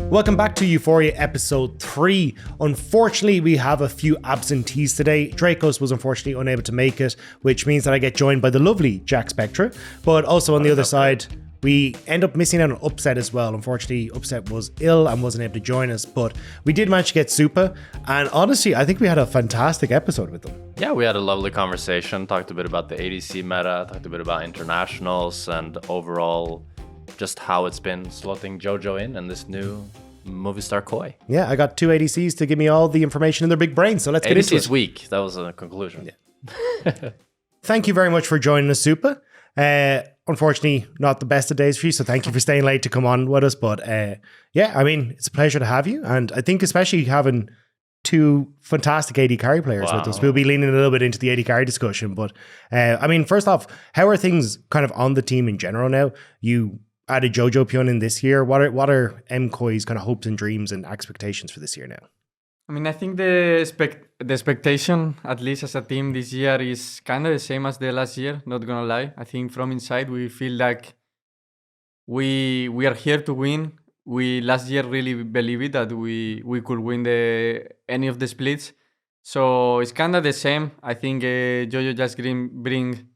Welcome back to Euphoria episode 3. Unfortunately, we have a few absentees today. Dracos was unfortunately unable to make it, which means that I get joined by the lovely Jackspektra. But also on the other side, we end up missing out on Upset as well. Unfortunately, Upset was ill and wasn't able to join us, but we did manage to get Supa. And honestly, I think we had a fantastic episode with them. Yeah, we had a lovely conversation, talked a bit about the ADC meta, talked a bit about internationals, and overall just how it's been slotting JoJo in and this new movie star KOI. Yeah, I got 2 ADCs to give me all the information in their big brain, so let's get into it. ADC's weak, that was a conclusion. Yeah. Thank you very much for joining us, Supa. Unfortunately, not the best of days for you, so thank you for staying late to come on with us. But yeah, I mean, it's a pleasure to have you. And I think especially having 2 fantastic AD carry players with us, we'll be leaning a little bit into the AD carry discussion. But I mean, first off, how are things kind of on the team in general now? You added Jojo Pyun in this year. What are MKOI's kind of hopes and dreams and expectations for this year now? I mean, I think the expectation, at least as a team this year, is kind of the same as the last year, not gonna lie. I think from inside we feel like we are here to win. We last year really believed that we could win any of the splits. So it's kind of the same. I think Jojo just bring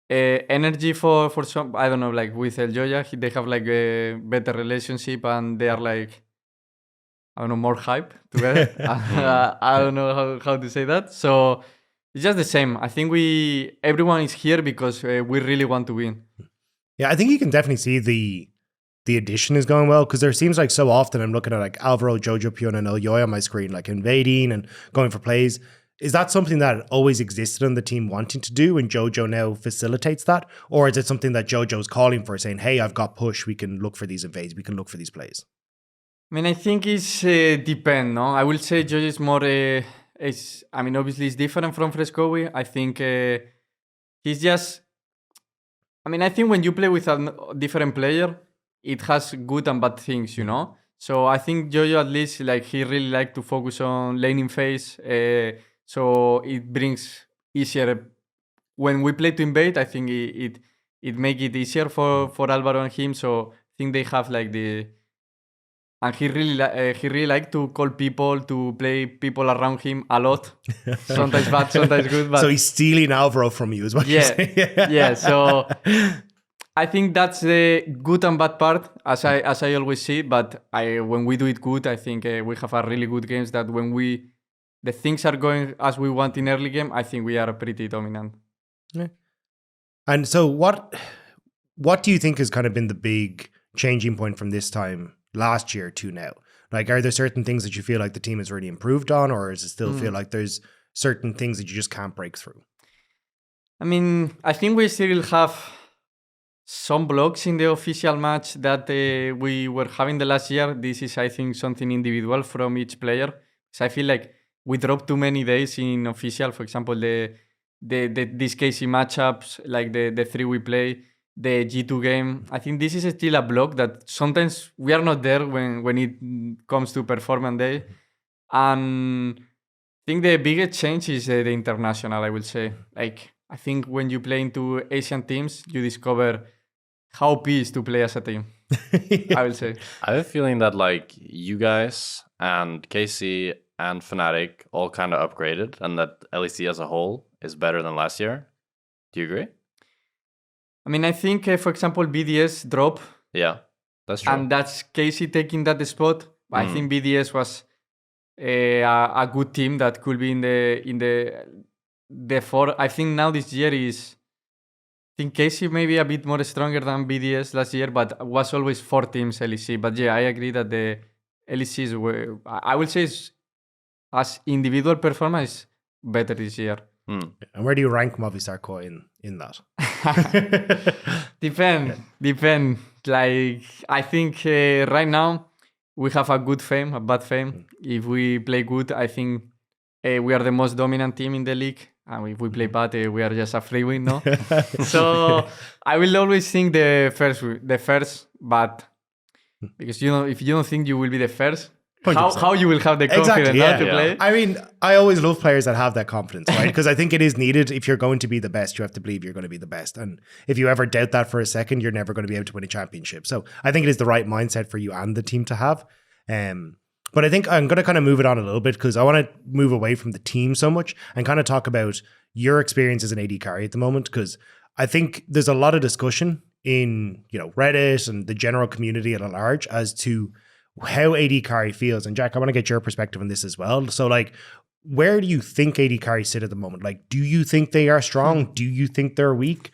energy for some, I don't know, like with El Joya, they have like a better relationship and they are like, I don't know, more hype together. I don't know how to say that. So it's just the same. I think everyone is here because we really want to win. Yeah, I think you can definitely see the addition is going well, because there seems like so often I'm looking at like Alvaro, Jojo Pyun and El Yoya on my screen, like invading and going for plays. Is that something that always existed on the team wanting to do and Jojo now facilitates that? Or is it something that Jojo's calling for, saying, hey, I've got push, we can look for these invades, we can look for these plays? I mean, I think it's depend, no? I will say Jojo is more, I mean, obviously it's different from Frescowi. I think he's just, I mean, I think when you play with a different player, it has good and bad things, you know? So I think Jojo, at least, like, he really like to focus on laning phase. So it brings easier, when we play to invade, I think it make it easier for Alvaro and him. So I think they have like and he really like to call people, to play people around him a lot. Sometimes bad, sometimes good. But so he's stealing Alvaro from you, is what you're saying? Yeah. So I think that's the good and bad part, as I always see. But when we do it good, I think we have a really good games that when the things are going as we want in early game, I think we are pretty dominant. Yeah. And so what do you think has kind of been the big changing point from this time last year to now? Like, are there certain things that you feel like the team has really improved on, or does it still feel like there's certain things that you just can't break through? I mean, I think we still have some blocks in the official match that we were having the last year. This is, I think, something individual from each player. So I feel like we dropped too many days in official. For example, these KC matchups, like the 3 we play, the G2 game. I think this is still a block that sometimes we are not there when it comes to performance day. And I think the biggest change is the international, I will say. Like, I think when you play into Asian teams, you discover how OP is to play as a team. I will say. I have a feeling that like you guys and KC and Fnatic all kind of upgraded, and that LEC as a whole is better than last year. Do you agree? I mean, I think, for example, BDS drop. Yeah, that's true. And that's Casey taking that spot. I think BDS was a good team that could be in the 4. I think now this year is, I think Casey maybe a bit more stronger than BDS last year, but was always 4 teams LEC. But yeah, I agree that the LECs were, I will say, as individual performance, better this year. And where do you rank Movistar KOI in that? Depend. Like, I think right now we have a good fame, a bad fame. If we play good, I think we are the most dominant team in the league. And if we play bad, we are just a free win, no? So I will always think the first, but because, you know, if you don't think you will be the first, how you will have the confidence to play? I mean, I always love players that have that confidence, right? Because I think it is needed. If you're going to be the best, you have to believe you're going to be the best. And if you ever doubt that for a second, you're never going to be able to win a championship. So I think it is the right mindset for you and the team to have. But I think I'm going to kind of move it on a little bit because I want to move away from the team so much and kind of talk about your experience as an AD carry at the moment, because I think there's a lot of discussion in, you know, Reddit and the general community at large as to how AD carry feels. And Jack, I want to get your perspective on this as well. So like, where do you think AD carry sit at the moment? Like, do you think they are strong? Do you think they're weak?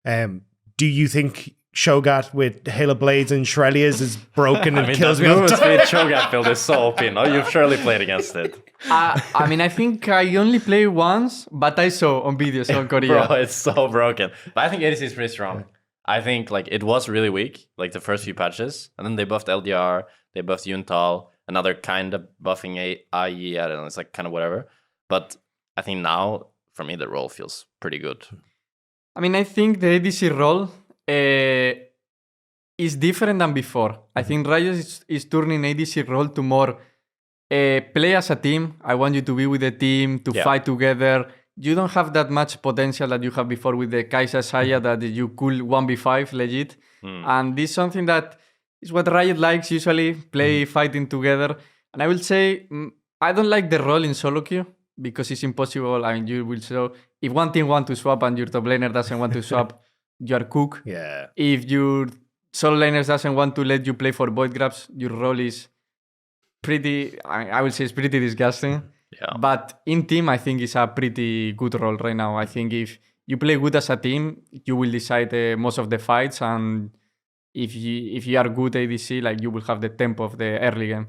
Do you think Shogat with Halo Blades and Shrelias is broken and kills me? That movement speed Shogat build is so OP, no? You've surely played against it. I mean, I think I only played once, but I saw on videos on Korea. Bro, it's so broken. But I think ADC is pretty strong. I think like it was really weak, like the first few patches. And then they buffed LDR, they buffed Yuntal, another kind of buffing IE, I don't know, it's like kind of whatever. But I think now, for me, the role feels pretty good. I mean, I think the ADC role is different than before. I think Riot is turning ADC role to more play as a team. I want you to be with the team, to fight together. You don't have that much potential that you have before with the Kai'Sa Saya that you could 1v5 legit. And this is something that is what Riot likes usually, play fighting together. And I will say, I don't like the role in solo queue because it's impossible. I mean, you will show, if one team wants to swap and your top laner doesn't want to swap, you are cooked. Yeah. If your solo laners doesn't want to let you play for void grabs, your role is pretty, I will say it's pretty disgusting. Yeah. But in team, I think it's a pretty good role right now. I think if you play good as a team, you will decide most of the fights. And if you are good ADC, like you will have the tempo of the early game.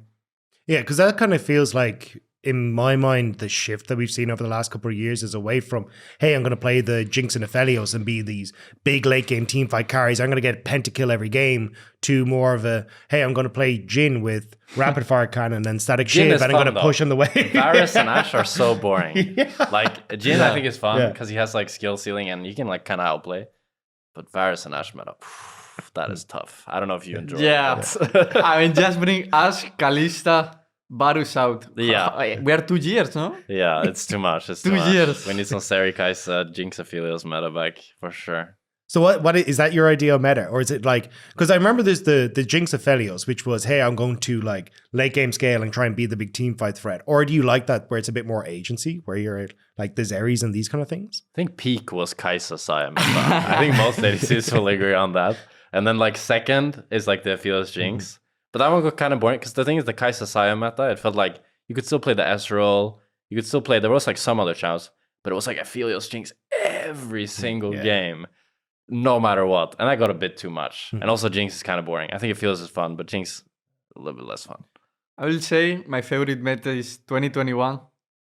Yeah, because that kind of feels like, in my mind, the shift that we've seen over the last couple of years is away from, hey, I'm going to play the Jinx and Aphelios and be these big late game team fight carries. I'm going to get pentakill every game, to more of a, hey, I'm going to play Jhin with rapid fire cannon and static shiv, and I'm going to push on the way. Varus and Ashe are so boring. Like Jhin, I think is fun because he has like skill ceiling and you can like kind of outplay. But Varus and Ashe meta, that is tough. I don't know if you enjoy it. I mean, just bring Ashe, Caliste, Varus out. Yeah. We are 2 years, no? Yeah, it's too much. It's 2 too much. years. We need some Seri Kai'Sa, Jinx Aphelios meta back for sure. So what is that your ideal meta? Or is it like, because I remember there's the Jinx Aphelios, which was, hey, I'm going to like late game scale and try and be the big team fight threat. Or do you like that where it's a bit more agency, where you're like the Zeris and these kind of things? I think peak was Kai'Sa Saya meta. I think most ADCs will agree on that. And then like second is like the Aphelios Jinx. But that one got kind of boring because the thing is the Kai'Sa Saya meta, it felt like you could still play the S role. You could still play, there was like some other champs, but it was like Aphelios Jinx every single game, no matter what. And that got a bit too much. And also Jinx is kind of boring. I think Aphelios is fun, but Jinx a little bit less fun. I will say my favorite meta is 2021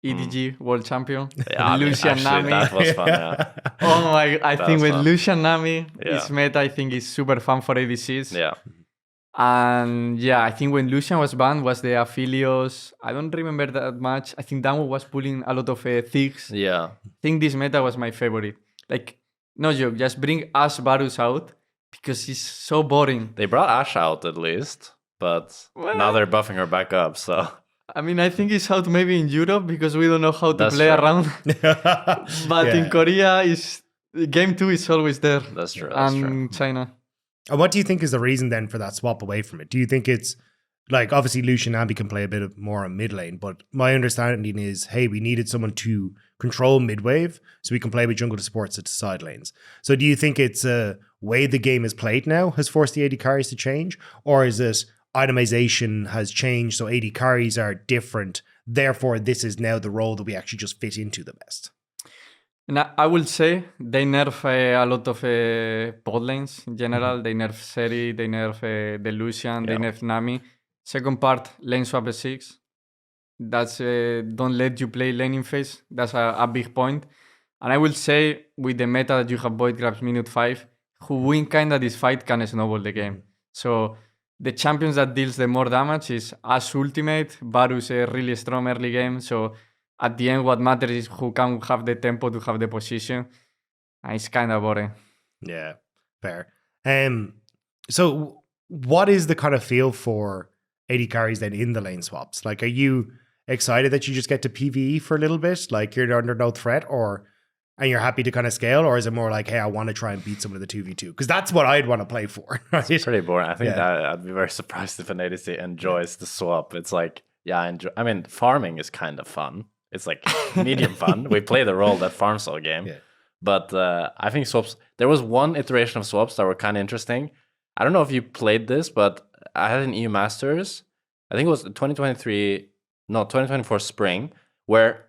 EDG World Champion. Yeah, Lucian Nami. That was fun, Oh my, I think with fun. Lucian Nami, this meta I think is super fun for ADCs. Yeah. And yeah, I think when Lucian was banned was the Aphelios. I don't remember that much. I think Damo was pulling a lot of thieves. Yeah. I think this meta was my favorite. Like, no joke, just bring Ashe Varus out because it's so boring. They brought Ashe out at least, but now they're buffing her back up, so... I mean, I think it's out maybe in Europe because we don't know how to play true. around. But in Korea, game 2 is always there. That's true. That's and true. China. And what do you think is the reason then for that swap away from it? Do you think it's like, obviously Lucian Nami can play a bit more on mid lane, but my understanding is, hey, we needed someone to control mid wave so we can play with jungle to support to side lanes. So do you think it's a way the game is played now has forced the AD carries to change? Or is it itemization has changed so AD carries are different, therefore this is now the role that we actually just fit into the best? And I will say they nerf a lot of bot lanes in general. They nerf Seri, they nerf the Lucian, they nerf Nami. Second part, lane swap S6. That's don't let you play laning phase. That's a big point. And I will say with the meta that you have void grabs minute 5, who win kind of this fight can snowball the game. So the champions that deals the more damage is Ashe ultimate, Varus a really strong early game. So at the end, what matters is who can have the tempo to have the position. And it's kind of boring. Yeah, fair. So what is the kind of feel for AD carries then in the lane swaps? Like, are you excited that you just get to PvE for a little bit? Like you're under no threat, or and you're happy to kind of scale, or is it more like, hey, I want to try and beat someone in the 2v2? Because that's what I'd want to play for. Right? It's pretty boring. I think that I'd be very surprised if an ADC enjoys the swap. It's like, yeah, I mean, farming is kind of fun. It's like medium fun. We play the role that farms all game. Yeah. But I think swaps, there was one iteration of swaps that were kind of interesting. I don't know if you played this, but I had an EU Masters, I think it was 2024 spring, where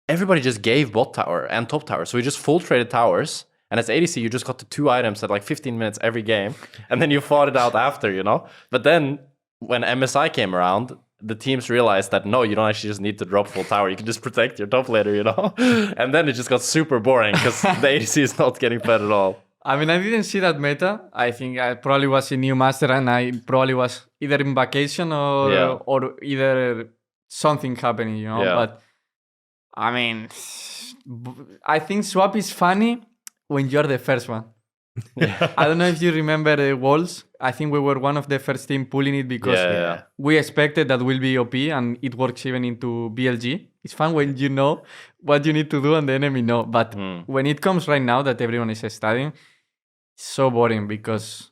everybody just gave bot tower and top tower. So we just full traded towers. And as ADC, you just got the 2 items at like 15 minutes every game. And then you fought it out after, you know? But then when MSI came around, the teams realized that no, you don't actually just need to drop full tower. You can just protect your top laner, you know? And then it just got super boring because the ADC is not getting fed at all. I mean, I didn't see that meta. I think I probably was in new master and I probably was either in vacation or either something happening, you know? But I mean, I think swap is funny when you're the first one. I don't know if you remember the walls. I think we were one of the first team pulling it because we expected that will be OP and it works even into BLG. It's fun when you know what you need to do and the enemy know. But when it comes right now that everyone is studying, it's so boring because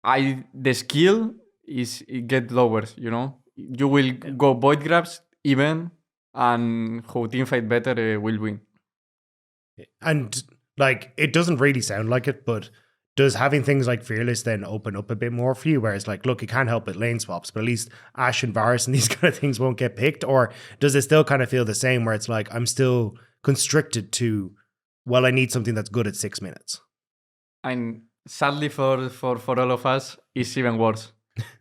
the skill it gets lower, you know? You will go void grabs even and who team fight better will win. And like, it doesn't really sound like it, but does having things like Fearless then open up a bit more for you? Whereas like, look, you can't help it lane swaps, but at least Ashe and Varus and these kind of things won't get picked. Or does it still kind of feel the same where it's like, I'm still constricted to, well, I need something that's good at 6 minutes? And sadly for all of us, it's even worse.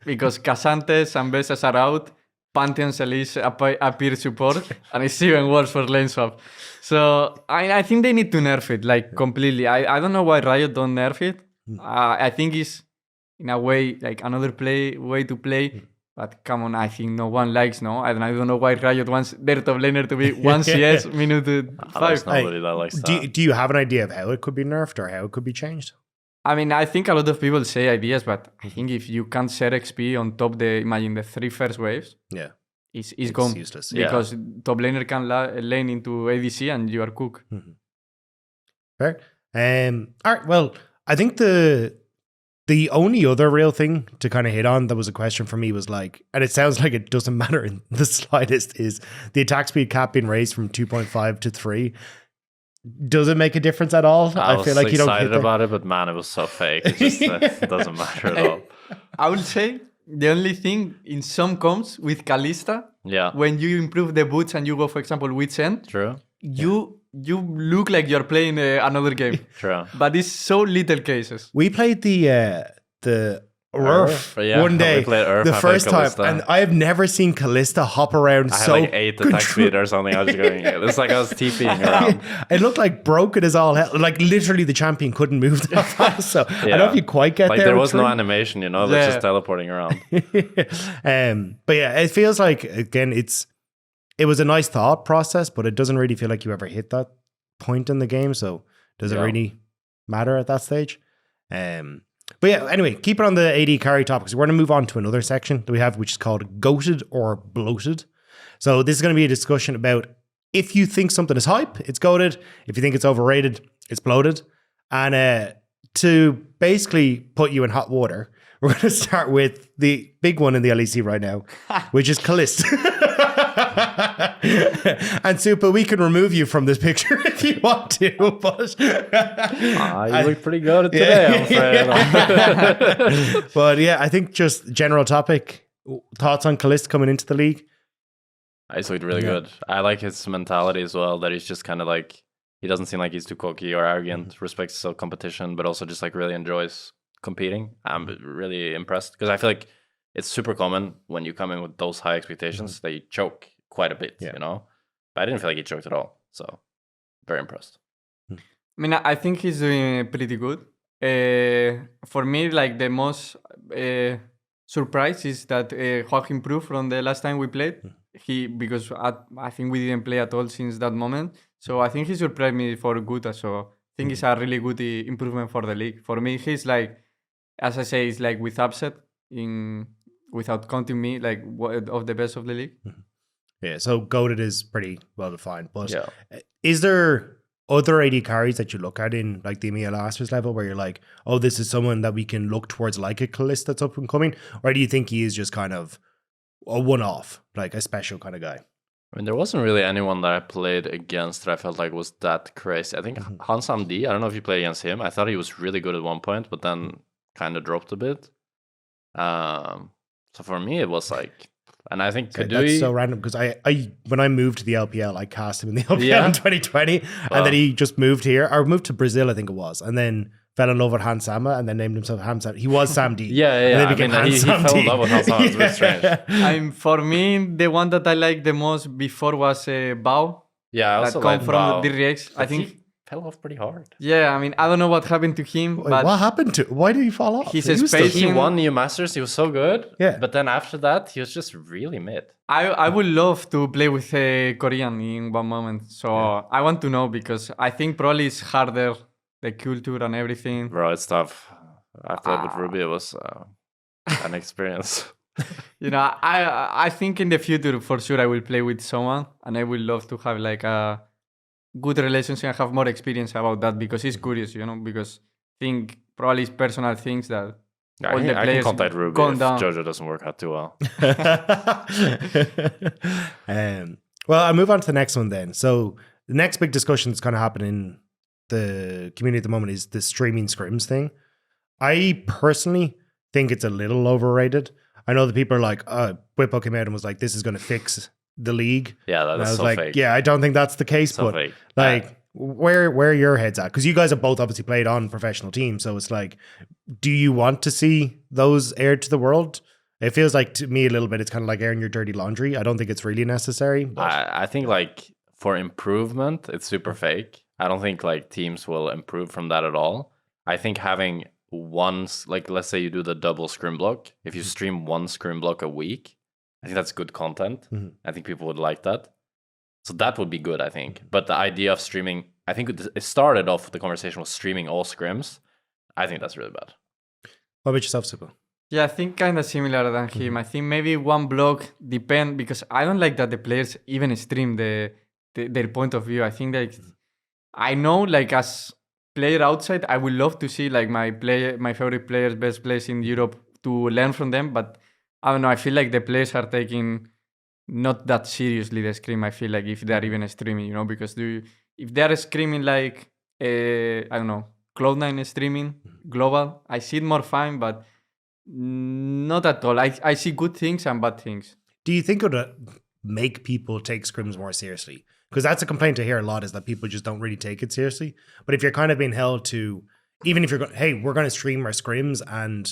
Because Casantes and Besas are out, Pantheon Elise appear support, and it's even worse for lane swap. So I think they need to nerf it, like completely. I don't know why Riot don't nerf it. I think it's, in a way, like another way to play. But come on, I think no one likes, no? I don't know why Riot wants their top laner to be 1 CS minute 5. There's nobody that likes that. Do you have an idea of how it could be nerfed or how it could be changed? I mean, I think a lot of people say ideas, but I think if you can't share XP on top imagine the 3 first waves, it's gone. Useless. Because top laner can lane into ADC and you are cooked. Fair. All right, well, I think the only other real thing to kind of hit on that was a question for me was like, and it sounds like it doesn't matter in the slightest, is the attack speed cap being raised from 2.5 to 3. Does it make a difference at all? I feel like you don't excited about it, but man, it was so fake. It just it doesn't matter at all. I will say the only thing in some comps with Caliste, when you improve the boots and you go, for example, Witch End, you look like you're playing another game. True. But it's so little cases. We played the Urf one day, the first time, and I have never seen Caliste hop around I had like 8 attack speed or something. I was going, it's like I was TPing around. It looked like broken as all hell. Like literally the champion couldn't move that fast. So I don't know if you quite get like there. There was no animation, you know, they're just teleporting around. But yeah, it feels like, again, it was a nice thought process, but it doesn't really feel like you ever hit that point in the game. So does it really matter at that stage? But yeah, anyway, keep it on the AD carry topics. We're going to move on to another section that we have, which is called Goated or Bloated. So this is going to be a discussion about if you think something is hype, it's goated. If you think it's overrated, it's bloated. And to basically put you in hot water, we're going to start with the big one in the LEC right now, which is Caliste. And Supa, we can remove you from this picture if you want to, but you look pretty good today, I'm afraid. But yeah, I think just general topic, thoughts on Caliste coming into the league? He's looked really good. I like his mentality as well, that he's just kind of like, he doesn't seem like he's too cocky or arrogant, respects the competition, but also just like really enjoys competing. I'm really impressed because I feel like it's super common when you come in with those high expectations that you choke quite a bit, you know? But I didn't feel like he choked at all. So, very impressed. I mean, I think he's doing pretty good. For me, like the most surprise is that how he improved from the last time we played. Because I think we didn't play at all since that moment. So I think he surprised me for good. So I think it's a really good improvement for the league. For me, he's like, as I say, it's like with upset without counting me, like of the best of the league. Yeah, so goated is pretty well defined. But is there other AD carries that you look at in like the EMEA Masters level where you're like, oh, this is someone that we can look towards like a Caliste that's up and coming? Or do you think he is just kind of a one-off, like a special kind of guy? I mean, there wasn't really anyone that I played against that I felt like was that crazy. I think Hansam D, I don't know if you played against him. I thought he was really good at one point, but then kind of dropped a bit. So for me, it was like, and I think that's so random because I when I moved to the LPL, I cast him in the LPL in 2020, and then he just moved here or moved to Brazil, I think it was, and then fell in love with Hansama and then named himself Hamsam. He was Sam D. Yeah. And then became he fell in love with Hansama. It's very strange. For me, the one that I liked the most before was Bao. Yeah, I that also come like from Bao. the DRX. I think he fell off pretty hard. Yeah, I mean, I don't know what happened to him, Wait, but what happened to? Why did he fall off? He's He was space- He won EU Masters. He was so good. Yeah. But then after that, he was just really mid. I would love to play with a Korean in one moment. So I want to know because I think probably it's harder, the culture and everything. Bro, it's tough. I played with Ruby. It was an experience. You know, I think in the future for sure I will play with someone, and I would love to have like a good relationship and have more experience about that because it's curious, you know, because I think probably it's personal things that all the I can players contact Ruby gone if down. JoJo doesn't work out too well. Well, I'll move on to the next one then. So the next big discussion that's kind of happening in the community at the moment is the streaming scrims thing. I personally think it's a little overrated. I know that people are like, Whippo came out and was like, this is going to fix the league. Yeah, And I that's was so like, fake. yeah, I don't think that's the case, So but fake. like, where are your heads at? Because you guys have both obviously played on professional teams, so it's like, do you want to see those aired to the world? It feels like to me a little bit, it's kind of like airing your dirty laundry. I don't think it's really necessary. But I think like for improvement, it's super fake. I don't think like teams will improve from that at all. I think having like let's say you do the double scrim block. If you stream one scrim block a week, I think that's good content. I think people would like that. So that would be good, I think. But the idea of streaming, I think it started off, the conversation was streaming all scrims. I think that's really bad. what about yourself, Supa? Yeah, I think kind of similar than him. I think maybe one block depend because I don't like that the players even stream their point of view. I think like I know like as player outside, I would love to see like my favorite players, best players in Europe to learn from them. But I don't know. I feel like the players are taking not that seriously the scrim. I feel like if they are even streaming, you know, because if they are screaming like I don't know, Cloud9 streaming global, I see it more fine, but not at all. I see good things and bad things. Do you think it would make people take scrims more seriously? Because that's a complaint I hear a lot, is that people just don't really take it seriously. But if you're kind of being held to, even if you're going, hey, we're going to stream our scrims and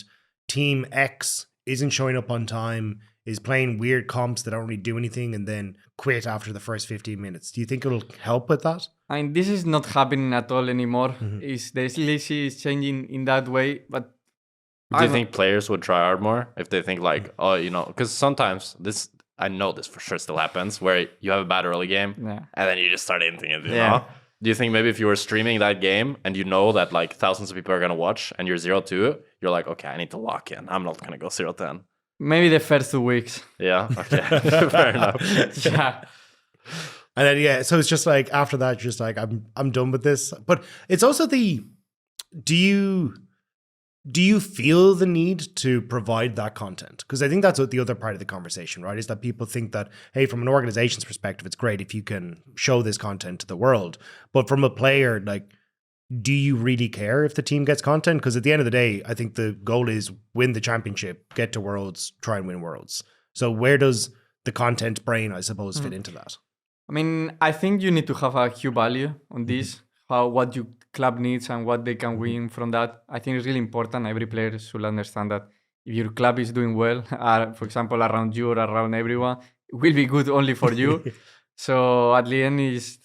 team X isn't showing up on time, is playing weird comps that don't really do anything and then quit after the first 15 minutes. Do you think it'll help with that? I mean, this is not happening at all anymore. Is the LEC is changing in that way, but Do you think players would try hard more if they think like, oh, you know, because sometimes I know this for sure still happens, where you have a bad early game and then you just start inting it, you know? Do you think maybe if you were streaming that game and you know that like thousands of people are going to watch and you're 0-2, you're like, okay, I need to lock in. I'm not going to go 0-10. Maybe the first 2 weeks. Yeah, okay. Fair enough. Yeah. And then, so it's just like, after that, you're just like, I'm done with this. But it's also do you feel the need to provide that content? Because I think that's what the other part of the conversation, right? Is that people think that, hey, from an organization's perspective, it's great if you can show this content to the world. But from a player, like, do you really care if the team gets content? Because at the end of the day, I think the goal is win the championship, get to Worlds, try and win Worlds. So where does the content brain, I suppose, fit into that? I mean, I think you need to have a huge value on this, what your club needs and what they can win from that. I think it's really important. Every player should understand that if your club is doing well, for example, around you or around everyone, it will be good only for you. So at the end, it's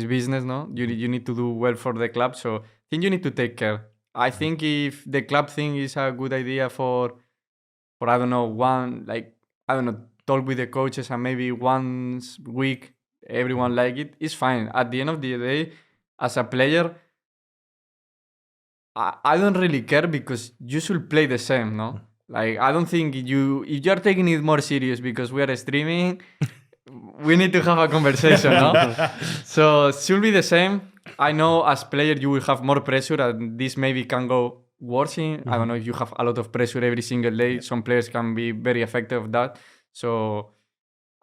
business, no? You need to do well for the club. So I think you need to take care. I think if the club thing is a good idea for I don't know, talk with the coaches and maybe once a week everyone like it, it's fine. At the end of the day, as a player, I don't really care because you should play the same, no? Like, I don't think if you are taking it more serious because we are streaming, we need to have a conversation, no? So it should be the same. I know as player you will have more pressure, and this maybe can go worse. I don't know if you have a lot of pressure every single day. Some players can be very affected of that. So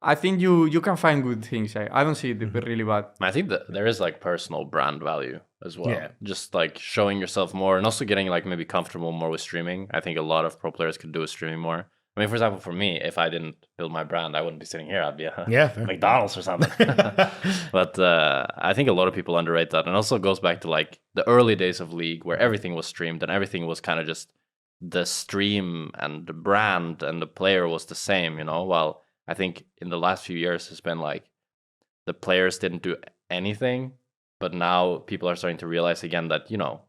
I think you can find good things. I don't see it really bad. I think that there is like personal brand value as well. Yeah. Just like showing yourself more and also getting like maybe comfortable more with streaming. I think a lot of pro players could do with streaming more. I mean, for example, for me, if I didn't build my brand, I wouldn't be sitting here. I'd be fair. McDonald's or something. But I think a lot of people underrate that. And also goes back to like the early days of League where everything was streamed and everything was kind of just the stream and the brand and the player was the same, you know, while I think in the last few years it's been like the players didn't do anything, but now people are starting to realize again that, you know,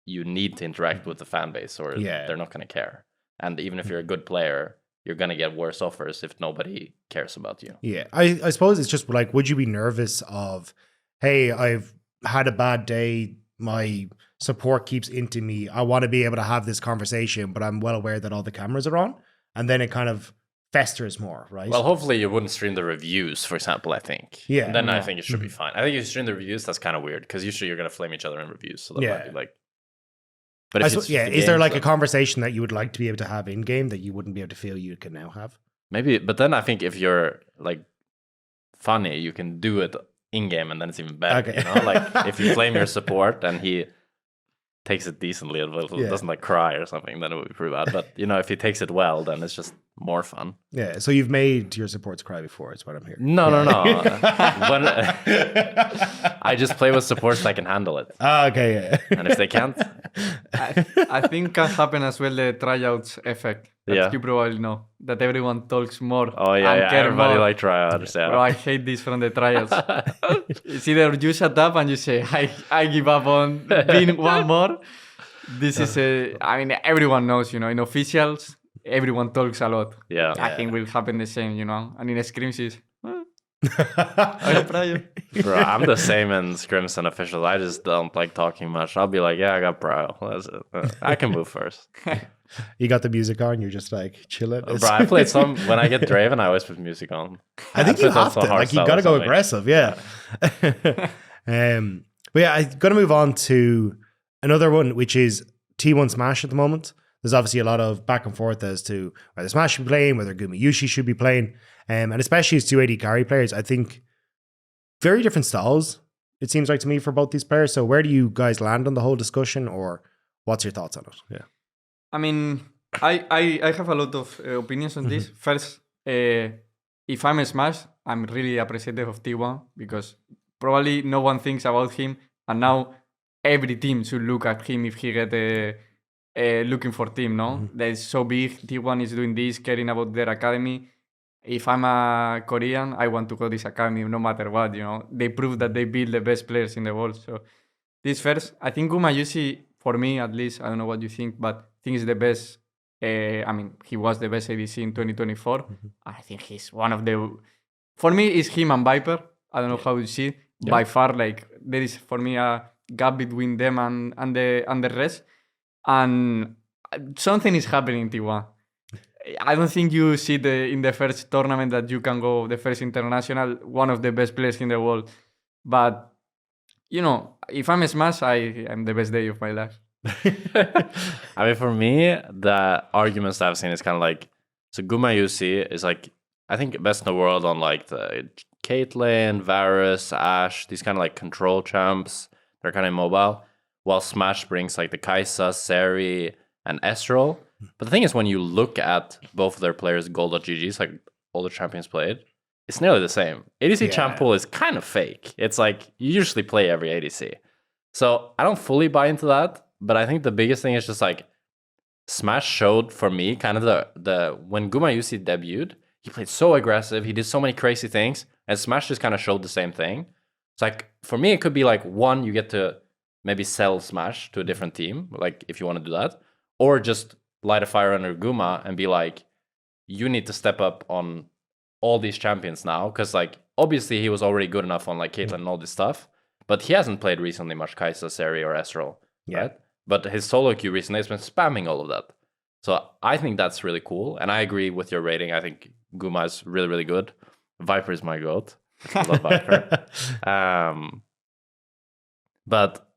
you need to interact with the fan base or they're not going to care. And even if you're a good player, you're going to get worse offers if nobody cares about you. Yeah, I suppose it's just like, would you be nervous of, hey, I've had a bad day, my support keeps into me, I want to be able to have this conversation, but I'm well aware that all the cameras are on, and then it kind of festers more, right? Well, hopefully you wouldn't stream the reviews, for example, I think. Yeah. And then I think it should be fine. I think if you stream the reviews, that's kind of weird, because usually you're going to flame each other in reviews, so that might be like... But if is there like a conversation that you would like to be able to have in game that you wouldn't be able to feel you can now have? Maybe, but then I think if you're like funny, you can do it in game, and then it's even better. Okay. You know, like if you flame your support and he takes it decently and doesn't like cry or something, then it would be pretty bad. But you know, if he takes it well, then it's just more fun. Yeah. So you've made your supports cry before, is what I'm hearing. No. When, I just play with supports that can handle it. Okay. Yeah. And if they can't, I think can happen as well the tryouts effect. That you probably know that everyone talks more. Oh yeah, everybody like tryouts. Yeah. Bro, I hate this from the trials. It's either you shut up and you say I give up on being one more. This is I mean everyone knows, you know, in officials everyone talks a lot. Yeah. I think will happen the same, you know, and in scrims is. Bro, I'm the same in scrims and officials. I just don't like talking much. I'll be like, yeah, I got pro. That's it. I can move first. You got the music on, you're just like chilling. Bro, I played some when I get Draven, I always put music on. I think you have to. Like you gotta go aggressive, yeah. But yeah, I'm gonna move on to another one, which is T1 Smash at the moment. There's obviously a lot of back and forth as to whether Smash should be playing, whether Gumayusi should be playing. And especially as 280 carry players, I think very different styles, it seems like to me, for both these players. So where do you guys land on the whole discussion, or what's your thoughts on it? Yeah. I mean, I have a lot of opinions on this. First, if I'm a Smash, I'm really appreciative of T1 because probably no one thinks about him, and now every team should look at him if he get looking for team, no? That is so big. T1 is doing this, caring about their academy. If I'm a Korean, I want to go this academy no matter what, you know. They prove that they build the best players in the world. So this first, I think Gumayusi, for me at least, I don't know what you think, but I think he's the best. I mean, he was the best ADC in 2024. I think he's one of the... For me, it's him and Viper. I don't know how you see it. Yeah. By far, like, there is, for me, a gap between them and the rest. And something is happening in T1. I don't think you see in the first tournament that you can go the first international, one of the best players in the world. But, you know, if I'm a Smash, I'm the best day of my life. I mean, for me, the arguments that I've seen is kind of like, so Gumayusi is like, I think best in the world on like the Caitlyn, Varus, Ashe, these kind of like control champs. They're kind of immobile. While Smash brings like the Kai'Sa, Seri, and Ezreal. But the thing is, when you look at both of their players' gold.gg's, like all the champions played, it's nearly the same. ADC champ pool is kind of fake. It's like you usually play every ADC. So I don't fully buy into that, but I think the biggest thing is just like Smash showed for me kind of the when Gumayusi debuted, he played so aggressive, he did so many crazy things, and Smash just kind of showed the same thing. It's like, for me, it could be like, one, you get to maybe sell Smash to a different team, like if you want to do that, or just light a fire under Guma and be like, you need to step up on all these champions now, because like obviously he was already good enough on like Caitlyn and all this stuff, but he hasn't played recently much Kai'Sa, Seri, or Ezreal, right? But his solo queue recently has been spamming all of that. So I think that's really cool, and I agree with your rating. I think Guma is really, really good. Viper is my goat. I love Viper. But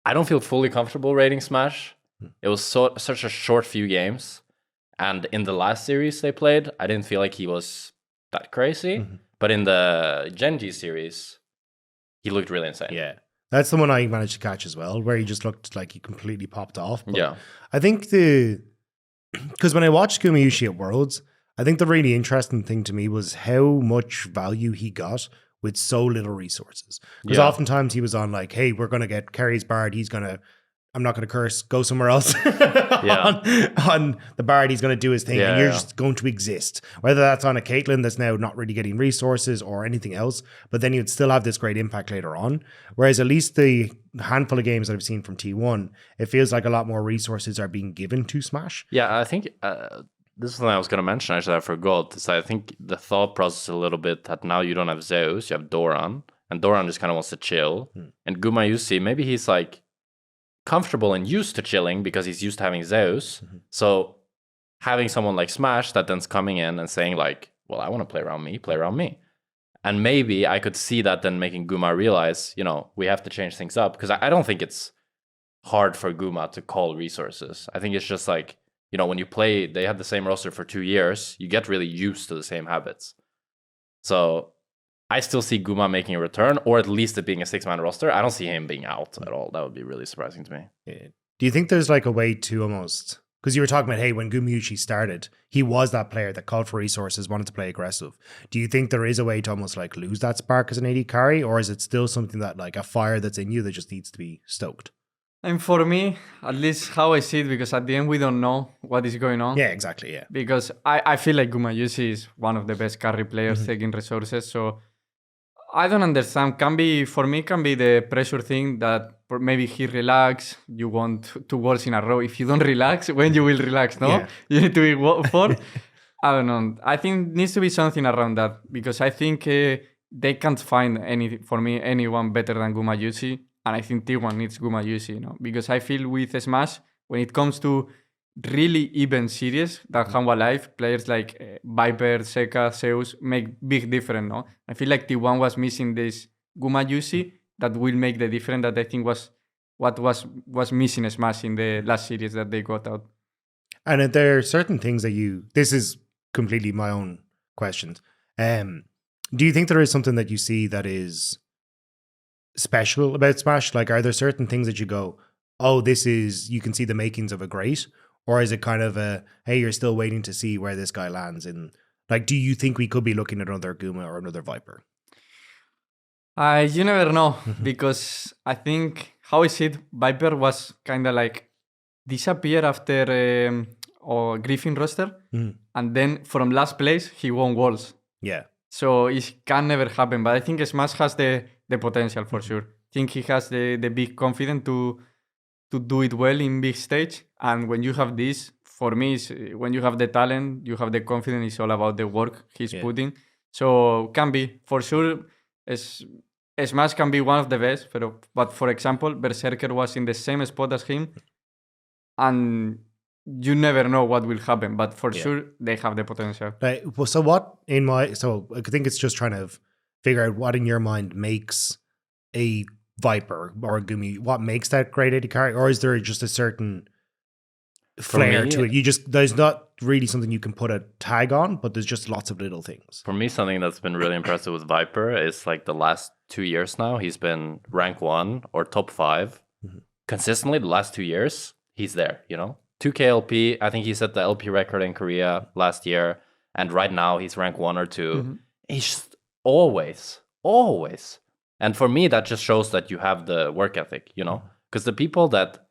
I don't feel fully comfortable rating Smash. It was such a short few games. And in the last series they played, I didn't feel like he was that crazy. But in the Gen G series, he looked really insane. Yeah. That's the one I managed to catch as well, where he just looked like he completely popped off. But Yeah. I think because when I watched Gumayusi at Worlds, I think the really interesting thing to me was how much value he got with so little resources. Because oftentimes he was on like, hey, we're going to get Kerry's Bard. I'm not going to curse, go somewhere else. on the Bard, he's going to do his thing. And you're just going to exist. Whether that's on a Caitlyn that's now not really getting resources or anything else. But then you'd still have this great impact later on. Whereas at least the handful of games that I've seen from T1, it feels like a lot more resources are being given to Smash. Yeah, I think this is something I was going to mention. Actually, I forgot. So I think the thought process is a little bit that now you don't have Zeus, you have Doran. And Doran just kind of wants to chill. And Gumayusi, maybe he's like comfortable and used to chilling because he's used to having Zeus. So having someone like Smash that then's coming in and saying like, well, I want to play around me. And maybe I could see that then making Guma realize, we have to change things up. Because I don't think it's hard for Guma to call resources. I think it's just like, when you play, they have the same roster for 2 years, you get really used to the same habits. So I still see Guma making a return, or at least it being a 6-man roster. I don't see him being out at all. That would be really surprising to me. Yeah. Do you think there's like a way to almost, because you were talking about, hey, when Gumayusi started, he was that player that called for resources, wanted to play aggressive. Do you think there is a way to almost like lose that spark as an AD carry, or is it still something that like a fire that's in you that just needs to be stoked? And for me, at least how I see it, because at the end we don't know what is going on. Yeah, exactly, yeah. Because I feel like Gumayusi is one of the best carry players taking resources, so I don't understand. For me, can be the pressure thing that maybe he relax. You want 2 goals in a row. If you don't relax, when you will relax, no? Yeah. You need to be 4. I don't know. I think needs to be something around that because I think they can't find anyone better than Gumayusi. And I think T1 needs Gumayusi, because I feel with Smash, when it comes to really even series that Hanwha Live, players like Viper, Seka, Zeus make big difference, no? I feel like T1 was missing this Gumayusi that will make the difference that I think was what was missing Smash in the last series that they got out. And there are certain things that this is completely my own questions. Do you think there is something that you see that is special about Smash? Like, are there certain things that you go, oh, you can see the makings of a great? Or is it kind of hey, you're still waiting to see where this guy lands? And like, do you think we could be looking at another Guma or another Viper? You never know, because I think how I see it, Viper was kind of like disappear after Griffin roster. And then from last place, he won Worlds. Yeah. So it can never happen. But I think Smash has the potential for sure. I think he has the big confidence to do it well in big stage. And when you have this, for me, when you have the talent, you have the confidence, it's all about the work he's putting. So can be, for sure, Smash can be one of the best. But for example, Berserker was in the same spot as him. And you never know what will happen. But for sure, they have the potential. Right. Well, so I think it's just trying to figure out what in your mind makes a Viper or a Gumi, what makes that great AD carry, or is there just a certain flair to it? There's not really something you can put a tag on, but there's just lots of little things. For me, something that's been really impressive with Viper is like the last 2 years now, he's been rank 1 or top 5 consistently. The last 2 years, he's there, 2K LP. I think he set the LP record in Korea last year, and right now he's rank 1 or 2. He's just always. And for me, that just shows that you have the work ethic, because the people that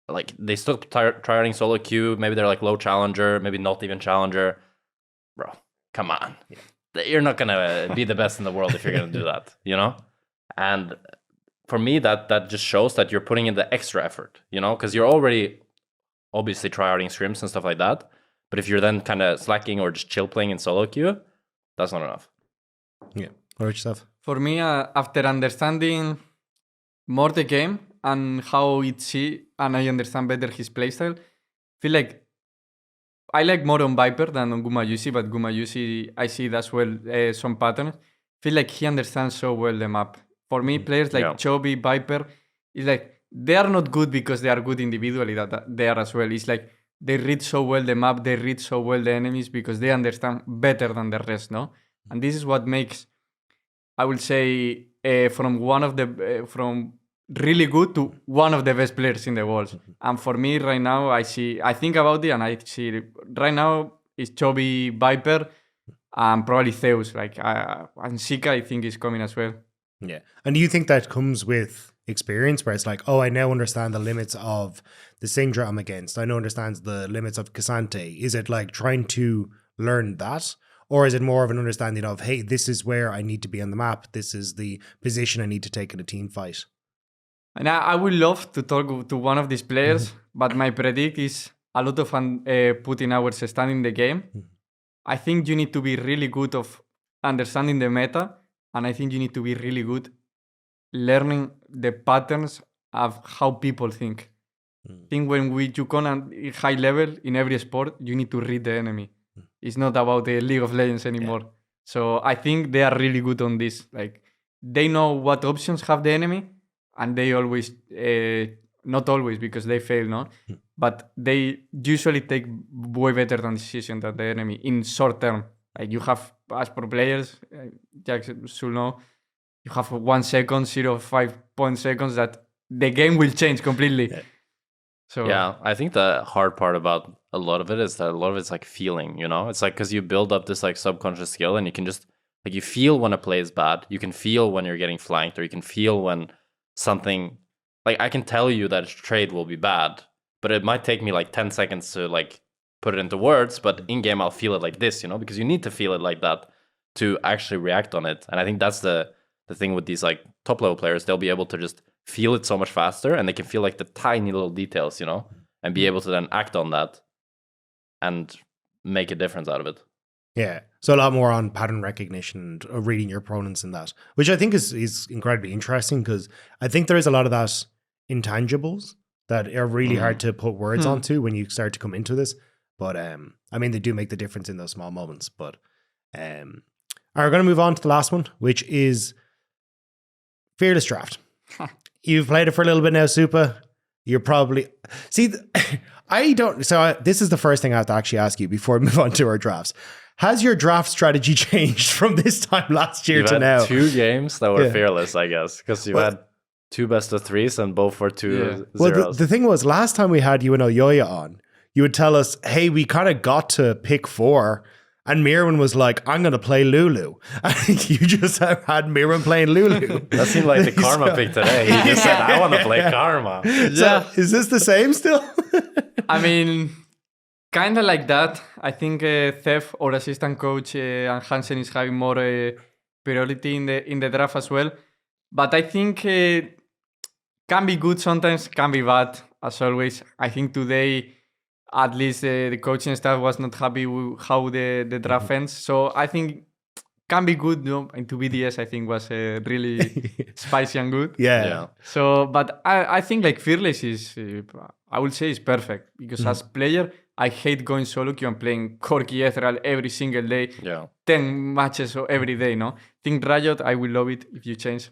like they stop trying solo queue, maybe they're like low challenger, maybe not even challenger. Bro, come on. You're not going to be the best in the world if you're going to do that, And for me, that just shows that you're putting in the extra effort, because you're already obviously tryharding scrims and stuff like that. But if you're then kind of slacking or just chill playing in solo queue, that's not enough. Yeah. What about yourself? For me, after understanding more the game and how it's and I understand better his playstyle, I feel like I like more on Viper than on Gumayusi, but Gumayusi, I see it as well some patterns. I feel like he understands so well the map. For me, players like Chovy, Viper, It's like they are not good because they are good individually. That they are as well. It's like they read so well the map, they read so well the enemies because they understand better than the rest, no? And this is what makes, I will say, from really good to one of the best players in the world. And for me, right now, I think about it, and I see right now it's Chovy, Viper, and probably Zeus. And Sika, I think, is coming as well. Yeah. And do you think that comes with experience where it's like, oh, I now understand the limits of the Syndra I'm against. I now understand the limits of Cassante. Is it like trying to learn that? Or is it more of an understanding of, hey, this is where I need to be on the map. This is the position I need to take in a team fight. And I would love to talk to one of these players, but my predict is a lot of putting hours studying the game. I think you need to be really good of understanding the meta, and I think you need to be really good learning the patterns of how people think. I think when you come at high level in every sport, you need to read the enemy. It's not about the League of Legends anymore. Yeah. So I think they are really good on this. Like they know what options have the enemy, and they always, not always because they fail, no? But they usually take way better than decision than the enemy in short term. Like you have, as pro players, Jack should know, you have 1 second, 0.5 seconds that the game will change completely. Yeah. So yeah, I think the hard part about a lot of it is that a lot of it's like feeling, you know? It's like because you build up this like subconscious skill and you can just, like you feel when a play is bad. You can feel when you're getting flanked, or you can feel when something, like I can tell you that a trade will be bad, but it might take me like 10 seconds to like put it into words, but in game I'll feel it like this, you know, because you need to feel it like that to actually react on it. And I think that's the thing with these like top level players. They'll be able to just feel it so much faster, and they can feel like the tiny little details, you know, and be able to then act on that and make a difference out of it. Yeah. So a lot more on pattern recognition and reading your opponents in that, which I think is incredibly interesting, because I think there is a lot of that intangibles that are really hard to put words onto when you start to come into this. But I mean, they do make the difference in those small moments. But we're going to move on to the last one, which is Fearless Draft. You've played it for a little bit now, Supa. You're probably... See, I don't... So this is the first thing I have to actually ask you before we move on to our drafts. Has your draft strategy changed from this time last year to now? 2 games that were fearless, I guess, because you had 2 best of 3s and both were 2 Well, zeros. the thing was, last time we had you and Oyoya on, you would tell us, hey, we kind of got to pick 4. And Mirren was like, I'm going to play Lulu. I think you just had Mirren playing Lulu. That seemed like the Karma pick today. He just said, I want to play Karma. So, is this the same still? I mean, kind of like that. I think Thef, our assistant coach, and Hansen is having more priority in the draft as well. But I think can be good sometimes, can be bad, as always. I think today... At least the coaching staff was not happy with how the draft ends. So I think can be good. No? And to BDS, I think was really spicy and good. Yeah. So, but I think like Fearless is, I would say is perfect. Because as player, I hate going solo queue and playing Corki Ethereal every single day. Yeah. 10 matches every day, no? Think Riot, I will love it if you change.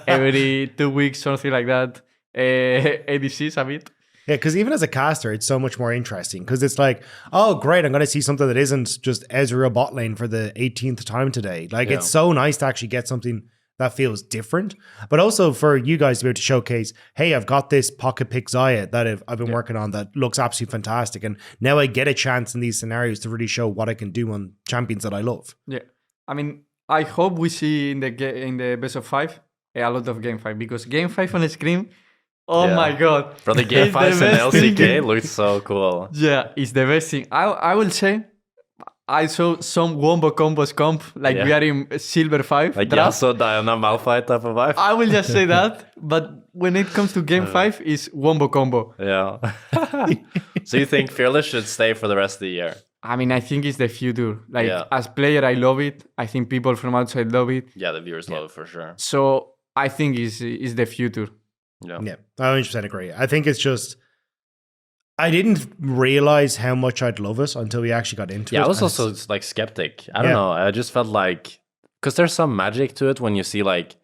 Every 2 weeks, something like that. ADCs a bit. Yeah, because even as a caster, it's so much more interesting, because it's like, oh, great, I'm going to see something that isn't just Ezreal bot lane for the 18th time today. Like, it's so nice to actually get something that feels different, but also for you guys to be able to showcase, hey, I've got this pocket pick Xayah that I've been working on that looks absolutely fantastic, and now I get a chance in these scenarios to really show what I can do on champions that I love. Yeah, I mean, I hope we see in the best of 5 a lot of game 5, because game 5 on the screen, oh my god. Bro, the game 5s in LCK looked so cool. Yeah, it's the best thing. I will say, I saw some wombo combos comp, like we are in Silver 5. Like Yasuo, Diana, Malphite type of vibe. I will just say that, but when it comes to game 5, it's wombo combo. Yeah. So you think Fearless should stay for the rest of the year? I mean, I think it's the future. Like, as player, I love it. I think people from outside love it. Yeah, the viewers love it for sure. So I think it's the future. Yeah, I 100% agree. I think it's just, I didn't realize how much I'd love it until we actually got into it. Yeah, I was also like skeptic. I don't know. I just felt like, because there's some magic to it when you see like,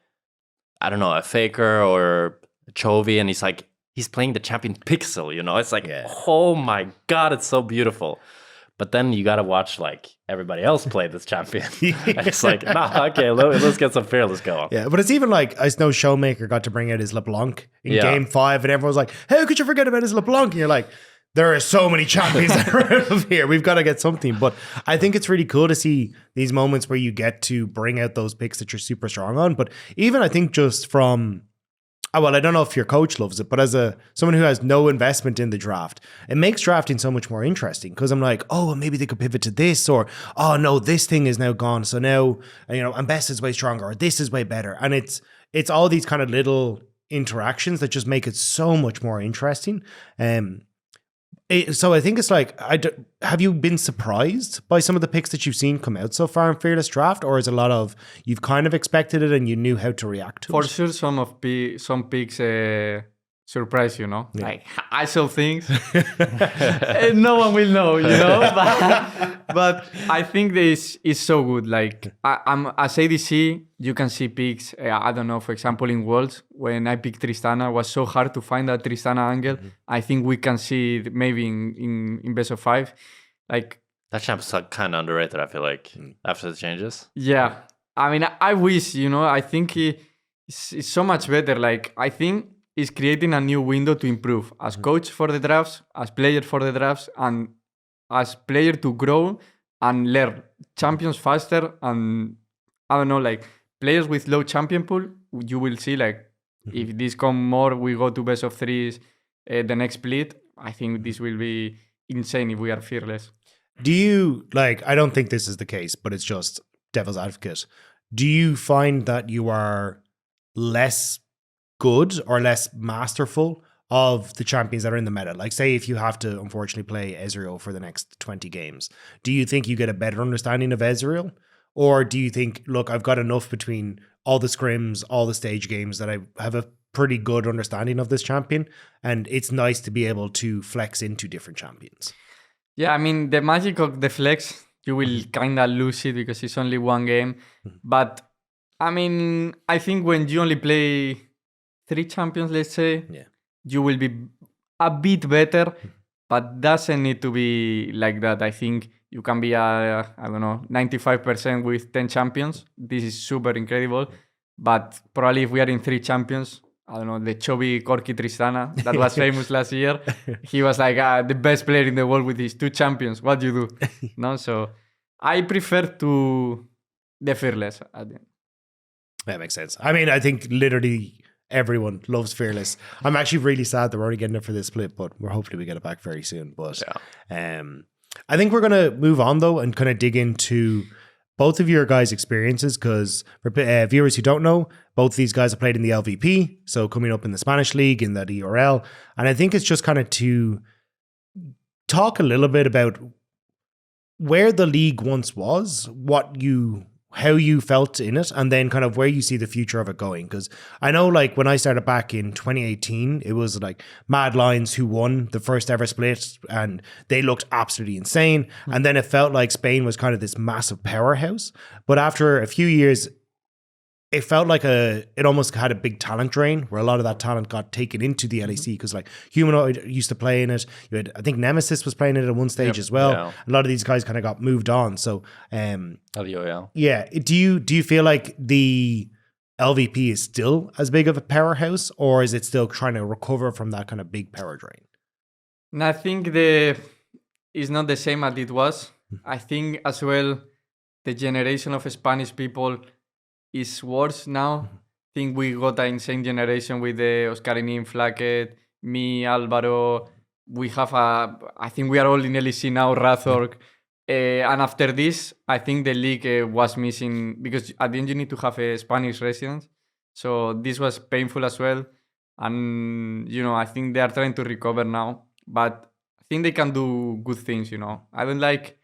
I don't know, a Faker or Chovy, and he's playing the champion Pixel, you know? It's like, oh my God, it's so beautiful. But then you got to watch like everybody else play this champion. It's like, nah, okay, let's get some Fearless going. Yeah, but it's even like, I know Showmaker got to bring out his LeBlanc in game 5, and everyone was like, how could you forget about his LeBlanc? And you're like, there are so many champions that are out of here. We've got to get something. But I think it's really cool to see these moments where you get to bring out those picks that you're super strong on. But even I think just from, well, I don't know if your coach loves it, but as someone who has no investment in the draft, it makes drafting so much more interesting because I'm like, oh, well, maybe they could pivot to this, or, oh no, this thing is now gone. So now, Ambess is way stronger, or this is way better. And it's all these kind of little interactions that just make it so much more interesting. So I think it's like, have you been surprised by some of the picks that you've seen come out so far in Fearless Draft, or is it a lot of you've kind of expected it and you knew how to react to For it? sure, some picks surprise you, know? Yeah. Like, I saw things and no one will know, but I think this is so good. Like, I'm as ADC, you can see picks, I don't know, for example, in Worlds, when I picked Tristana, it was so hard to find that Tristana angle. Mm-hmm. I think we can see it maybe in best of 5. Like, that champ's kind of underrated, I feel like, after the changes. Yeah. I mean, I wish, I think it's so much better. Like, I think is creating a new window to improve as coach for the drafts, as player for the drafts, and as player to grow and learn champions faster. And I don't know, like players with low champion pool, you will see like if this come more, we go to best of 3s the next split. I think this will be insane if we are fearless. Do you I don't think this is the case, but it's just devil's advocate. Do you find that you are less good or less masterful of the champions that are in the meta? Like, say if you have to unfortunately play Ezreal for the next 20 games, do you think you get a better understanding of Ezreal? Or do you think, look, I've got enough between all the scrims, all the stage games that I have a pretty good understanding of this champion, and it's nice to be able to flex into different champions? Yeah, I mean, the magic of the flex, you will kind of lose it because it's only one game. But I mean, I think when you only play 3 champions, let's say, you will be a bit better, but doesn't need to be like that. I think you can be I don't know, 95% with 10 champions. This is super incredible. But probably if we are in 3 champions, I don't know, the Chovy Corki Tristana, that was famous last year. He was like the best player in the world with his 2 champions. What do you do? No, so I prefer to the Fearless at the end. That makes sense. I mean, I think literally everyone loves Fearless. I'm actually really sad that we're only getting it for this split, but we're hopefully we get it back very soon. But I think we're going to move on though and kind of dig into both of your guys' experiences, because for viewers who don't know, both of these guys have played in the LVP, so coming up in the Spanish League, in that EURL. And I think it's just kind of to talk a little bit about where the league once was, how you felt in it, and then kind of where you see the future of it going. Because I know like when I started back in 2018, it was like Mad Lions who won the first ever split and they looked absolutely insane. And then it felt like Spain was kind of this massive powerhouse. But after a few years, it felt like it almost had a big talent drain where a lot of that talent got taken into the LEC, because like Humanoid used to play in it. You had, I think Nemesis was playing it at one stage as well. Yeah. A lot of these guys kind of got moved on. So, yeah. Do you feel like the LVP is still as big of a powerhouse, or is it still trying to recover from that kind of big power drain? I think it's not the same as it was. I think as well, the generation of Spanish people is worse now. I think we got an insane generation with the Oscarinin, Flacket, me, Alvaro. We have I think we are all in LEC now, Razork. And after this, I think the league was missing, because at the end you need to have a Spanish residence. So this was painful as well. And, I think they are trying to recover now. But I think they can do good things, I don't like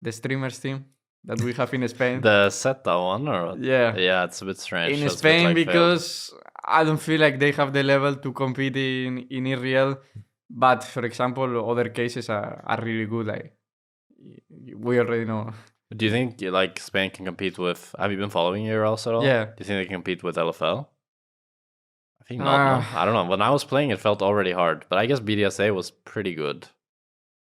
the streamers team that we have in Spain. The Zeta one, or yeah, it's a bit strange. In Spain, because I don't feel like they have the level to compete in EURL. But for example, other cases are really good. Like we already know. Do you think like Spain can compete with? Have you been following EURL at all? Yeah. Do you think they can compete with LFL? think not. No. I don't know. When I was playing, it felt already hard. But I guess BDSA was pretty good.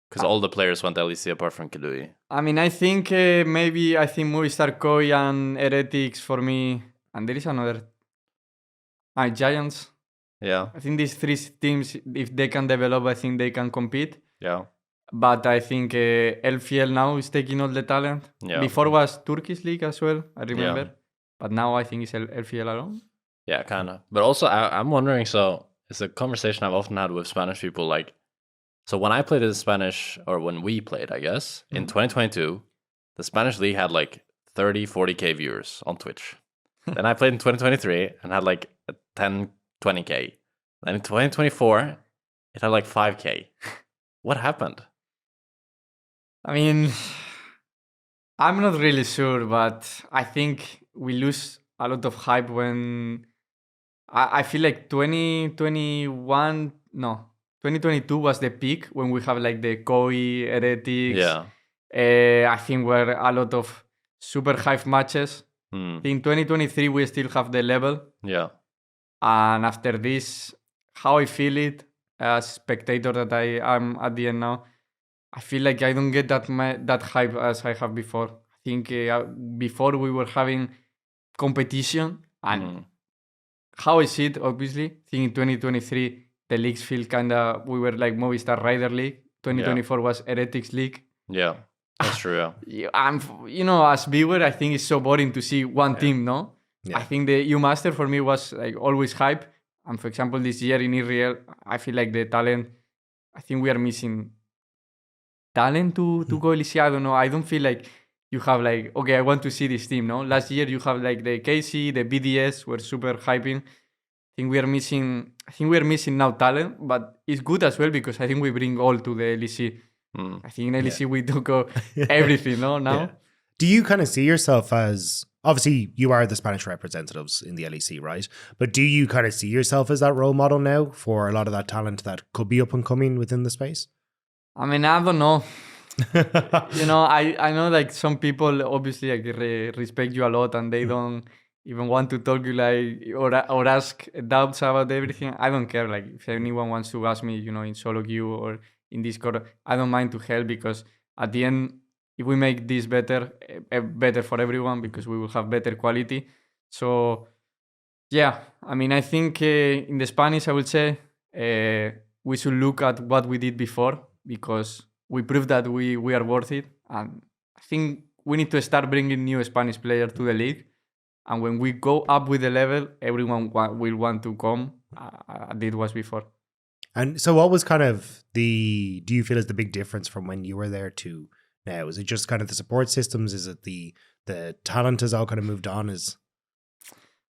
Because all the players went LEC apart from Kidui. I mean, I think maybe Movistar Koi and Heretics for me. And there is another. Giants. Yeah. I think these three teams, if they can develop, I think they can compete. Yeah. But I think LFL now is taking all the talent. Yeah. Before was Turkish League as well, I remember. Yeah. But now I think it's LFL alone. Yeah, kind of. But also, I'm wondering, so it's a conversation I've often had with Spanish people, like, so when I played in Spanish, or when we played, I guess, in 2022, the Spanish league had like 30, 40K viewers on Twitch. Then I played in 2023 and had like 10, 20K. Then in 2024, it had like 5K. What happened? I mean, I'm not really sure, but I think we lose a lot of hype when I feel like 2022 was the peak when we have like the Koi, Heretics. Yeah. I think were a lot of super hype matches. In 2023, we still have the level. Yeah. And after this, how I feel it as spectator that I am at the end now, I feel like I don't get that hype as I have before. I think before we were having competition and how I see it, obviously, I think in 2023, the leagues feel we were like Movistar Rider League. 2024 was Heretics League. Yeah, that's true, yeah. As viewer, I think it's so boring to see one team, no? Yeah. I think the EU Master for me was like always hype. And for example, this year in Israel, I feel like the talent, I think we are missing talent to go LEC. I don't know. I don't feel like you have like, okay, I want to see this team, no? Last year you have like the KC, the BDS were super hyping. I think we are missing now talent, but it's good as well because I think we bring all to the LEC. I think in LEC we do go everything, no? Now. Yeah. Do you kind of see yourself as, obviously you are the Spanish representatives in the LEC, right? But do you kind of see yourself as that role model now for a lot of that talent that could be up and coming within the space? I mean, I don't know. I know like some people obviously like, respect you a lot and they don't even want to talk you like or ask doubts about everything. I don't care. Like if anyone wants to ask me, in solo queue or in Discord, I don't mind to help because at the end, if we make this better for everyone because we will have better quality. So yeah, I mean, I think in the Spanish, I would say we should look at what we did before because we proved that we are worth it. And I think we need to start bringing new Spanish players to the league. And when we go up with the level, everyone will want to come. It was before. And so what was kind of do you feel is the big difference from when you were there to now? Is it just kind of the support systems? Is it the talent has all kind of moved on?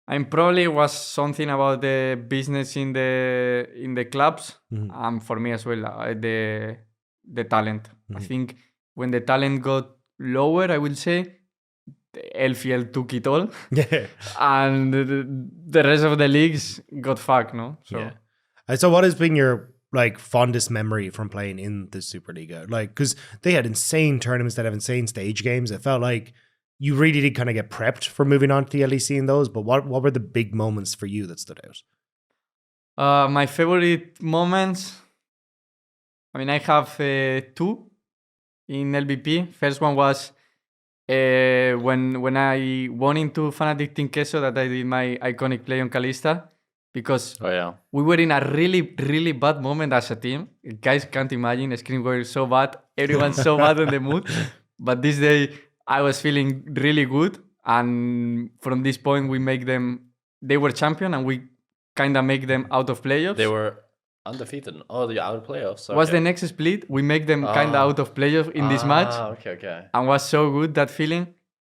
And probably was something about the business in the clubs. And for me as well, the talent. I think when the talent got lower, I will say, the LFL took it all. Yeah. And the rest of the leagues got fucked, no? So. Yeah. So what has been your like fondest memory from playing in the Superliga? Like, because they had insane tournaments that have insane stage games. It felt like you really did kind of get prepped for moving on to the LEC in those. But what were the big moments for you that stood out? My favorite moments, I mean, I have two in LVP. First one was when I won into Fnatic Team Queso that I did my iconic play on Caliste. Because we were in a really, really bad moment as a team. Guys can't imagine. Scream were so bad. Everyone's so bad on the mood. But this day, I was feeling really good. And from this point, they were champion and we kind of make them out of playoffs. They were undefeated. Oh, the out of playoffs. Okay. Was the next split. We make them kind of out of playoffs in this match. Okay. And was so good, that feeling.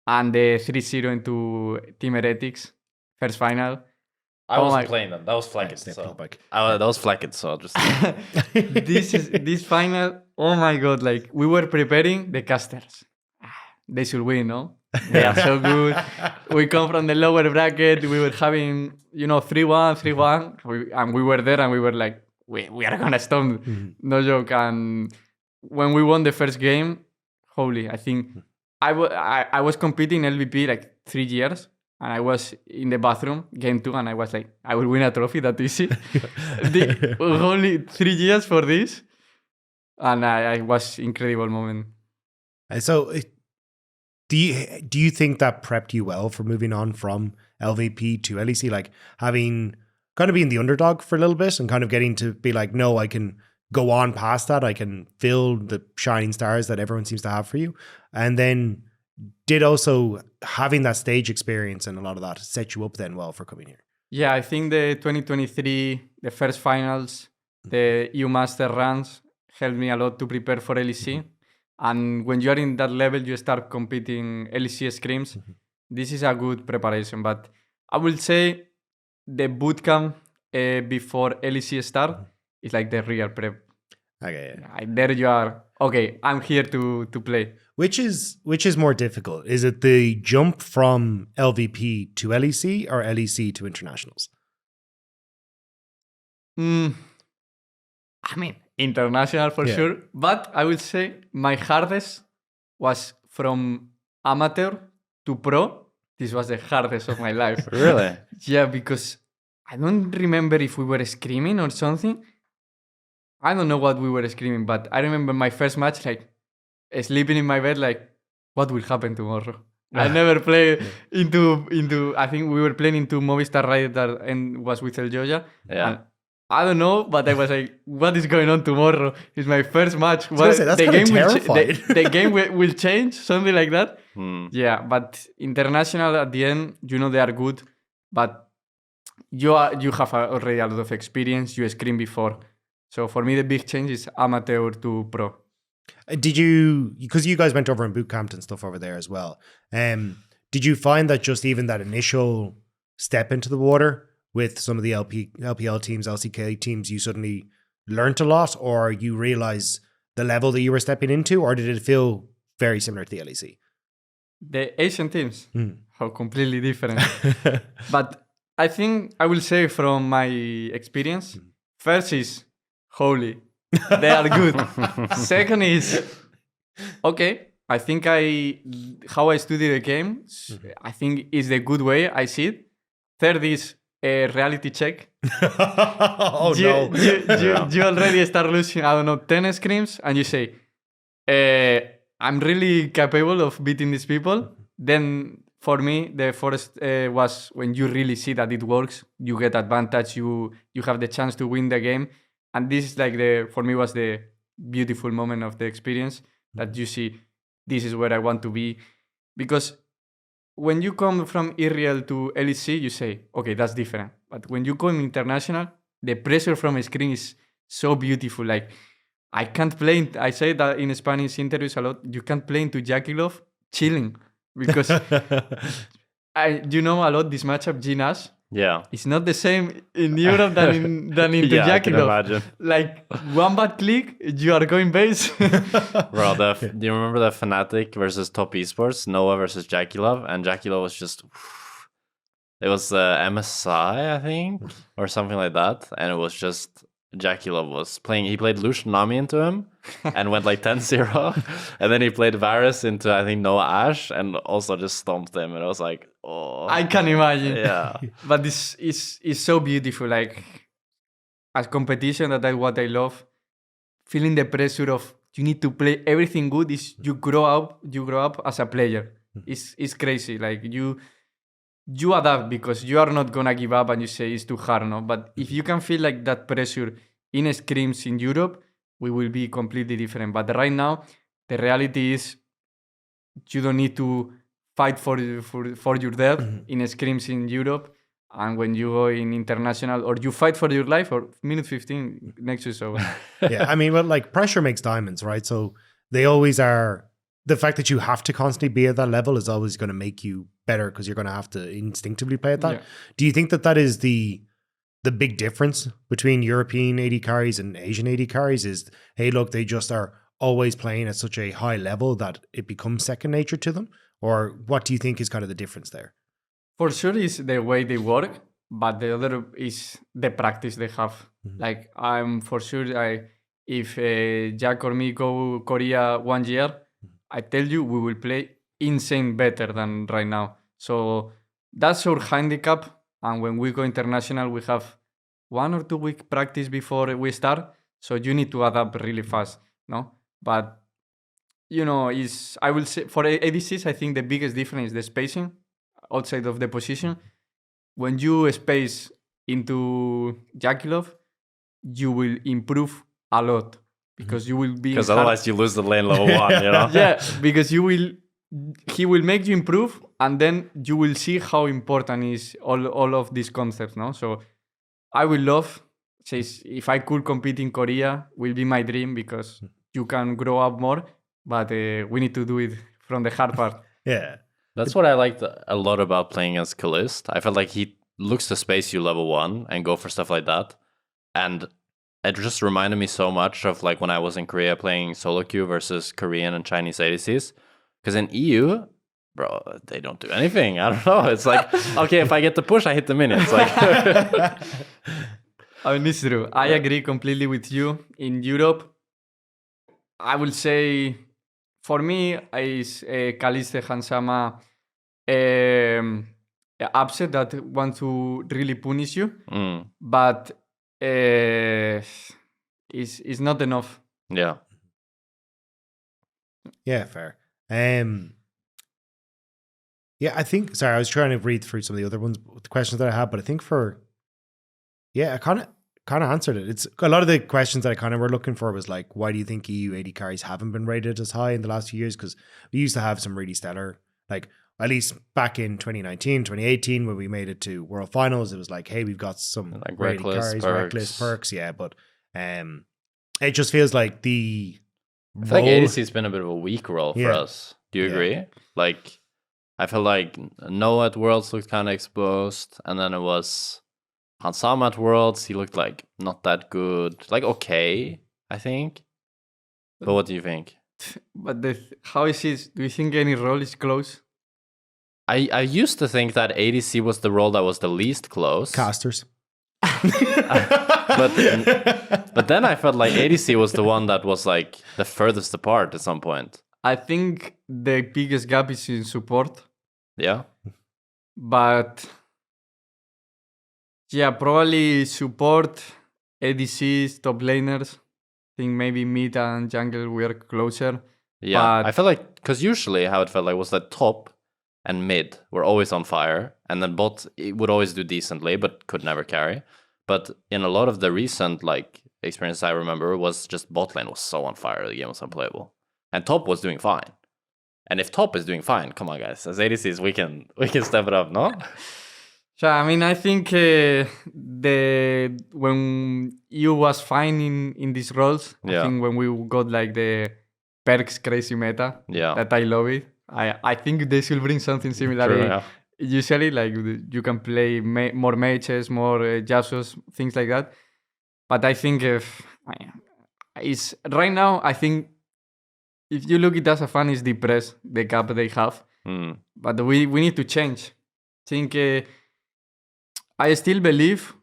And the 3-0 into Team Heretics, first final. I wasn't playing them. That was Flackett. That was Flackett, so I'll just... this final, oh my God, like we were preparing the casters. They should win, no? They are so good. We come from the lower bracket. We were having, 3-1. And we were there and we were like, we are going to stop. No joke. And when we won the first game, holy, I think I was competing in LVP like 3 years. and I was in the bathroom, game 2, and I was like, I will win a trophy that easy. Only 3 years for this. And I was incredible moment. So do you think that prepped you well for moving on from LVP to LEC? Like having kind of been the underdog for a little bit and kind of getting to be like, no, I can go on past that. I can fill the shining stars that everyone seems to have for you. And then did also having that stage experience and a lot of that set you up then well for coming here? Yeah, I think the 2023, the first finals, the EU Master runs helped me a lot to prepare for LEC. And when you are in that level, you start competing LEC scrims. This is a good preparation. But I will say the bootcamp before LEC start is like the real prep. Okay. There you are. Okay, I'm here to play. Which is more difficult? Is it the jump from LVP to LEC or LEC to internationals? I mean, international for sure. But I will say my hardest was from amateur to pro. This was the hardest of my life. Really? Yeah, because I don't remember if we were screaming or something. I don't know what we were screaming, but I remember my first match, like, sleeping in my bed, like, what will happen tomorrow? I never played into. I think we were playing into Movistar Rider and was with El Joya. Yeah. And I don't know, but I was like, what is going on tomorrow? It's my first match. That's kind of terrifying. The game will change, something like that. Yeah, but international at the end, you know they are good, but you have already a lot of experience. You scream before. So for me, the big change is amateur to pro. Did you, because you guys went over and boot camped and stuff over there as well, did you find that just even that initial step into the water with some of the LPL teams, LCK teams, you suddenly learnt a lot, or you realize the level that you were stepping into, or did it feel very similar to the LEC? The Asian teams are completely different. But I think I will say from my experience, first is holy. They are good. Second is, okay, I think how I study the game, I think is the good way I see it. Third is a reality check. Oh, no. You already start losing, I don't know, 10 scrims, and you say, I'm really capable of beating these people. Then for me, the first was when you really see that it works, you get advantage, you have the chance to win the game. And this is like for me was the beautiful moment of the experience that you see, this is where I want to be. Because when you come from Irreal to LEC, you say, okay, that's different. But when you come international, the pressure from a screen is so beautiful. Like, I can't play, I say that in Spanish interviews a lot, you can't play into Jackie Love chilling. Because you know a lot this matchup, G-Nash. Yeah. It's not the same in Europe than into Yeah, Jackie I can Love. imagine. Like, one bad click, you are going base. Bro, do you remember the Fnatic versus Top Esports? Noah versus Jackie Love? And Jackie Love was just... It was MSI, I think, or something like that. And it was just... Jackie Love was playing... He played Lucian Nami into him and went like 10-0. And then he played Varus into, I think, Noah Ash and also just stomped him. And I was like, oh... I can imagine. Yeah. But this is so beautiful. Like, as competition, that's what I love. Feeling the pressure of you need to play everything good is you grow up as a player. It's crazy. Like you adapt because you are not gonna give up and you say it's too hard, no? But if you can feel like that pressure in scrims in Europe, we will be completely different. But right now, the reality is you don't need to fight for your death in scrims in Europe. And when you go in international or you fight for your life, or minute 15 next is over. Yeah, I mean, well, like pressure makes diamonds, right? So they always are. The fact that you have to constantly be at that level is always going to make you better because you're going to have to instinctively play at that. Yeah. Do you think that is the big difference between European AD carries and Asian AD carries? Is, hey, look, they just are always playing at such a high level that it becomes second nature to them? Or what do you think is kind of the difference there? For sure is the way they work, but the other is the practice they have. Like, I'm for sure, if Jack or me go Korea 1 year, I tell you, we will play insane better than right now. So that's our handicap. And when we go international, we have 1 or 2 week practice before we start. So you need to adapt really fast, no? But, I will say for ADCs, I think the biggest difference is the spacing outside of the position. When you space into Jakilov, you will improve a lot because you will be... Because otherwise you lose the lane level 1, Yeah, because he will make you improve, and then you will see how important is all of these concepts, no? So I will love, if I could compete in Korea, will be my dream because you can grow up more, but we need to do it from the hard part. Yeah. That's what I liked a lot about playing as Caliste. I felt like he looks to space you level 1 and go for stuff like that. And it just reminded me so much of like when I was in Korea playing solo queue versus Korean and Chinese ADCs. Because in EU, bro, they don't do anything. I don't know. It's like, okay, if I get the push, I hit the minions. Like, I mean, it's true. I agree completely with you. In Europe, I will say, for me, is Caliste Hansama upset that want to really punish you, but it's not enough. Yeah. Yeah, fair. Yeah, I think, sorry, I was trying to read through some of the other ones, the questions that I had, but I think I kind of answered it. It's a lot of the questions that I kind of were looking for was like, why do you think EU AD carries haven't been rated as high in the last few years? Because we used to have some really stellar, like at least back in 2019, 2018, when we made it to World Finals, it was like, hey, we've got some like rated reckless carries, perks, yeah. But it just feels like the I feel like ADC's been a bit of a weak role for us. Do you agree? Like, I feel like Noah at Worlds looked kind of exposed, and then it was Hansama at Worlds. He looked like not that good, like okay, I think. But what do you think? But how is it? Do you think any role is close? I used to think that ADC was the role that was the least close. Casters. But then I felt like ADC was the one that was like the furthest apart at some point. I think the biggest gap is in support. Yeah. But yeah, probably support, ADCs, top laners. I think maybe mid and jungle were closer. Yeah, I felt like, because usually how it felt like was that top and mid were always on fire, and then bot it would always do decently, but could never carry. But in a lot of the recent like experiences I remember was just bot lane was so on fire, the game was unplayable, and top was doing fine. And if top is doing fine, come on guys, as ADCs we can step it up, no? So I mean, I think when you was fine in these roles, I think when we got like the perks crazy meta, that I love it. I think they should bring something similar. True, usually, like you can play more mages, more Yasuos, things like that. But I think it's right now. I think if you look at it as a fan, it's depressed the gap they have. But we need to change. I think I still believe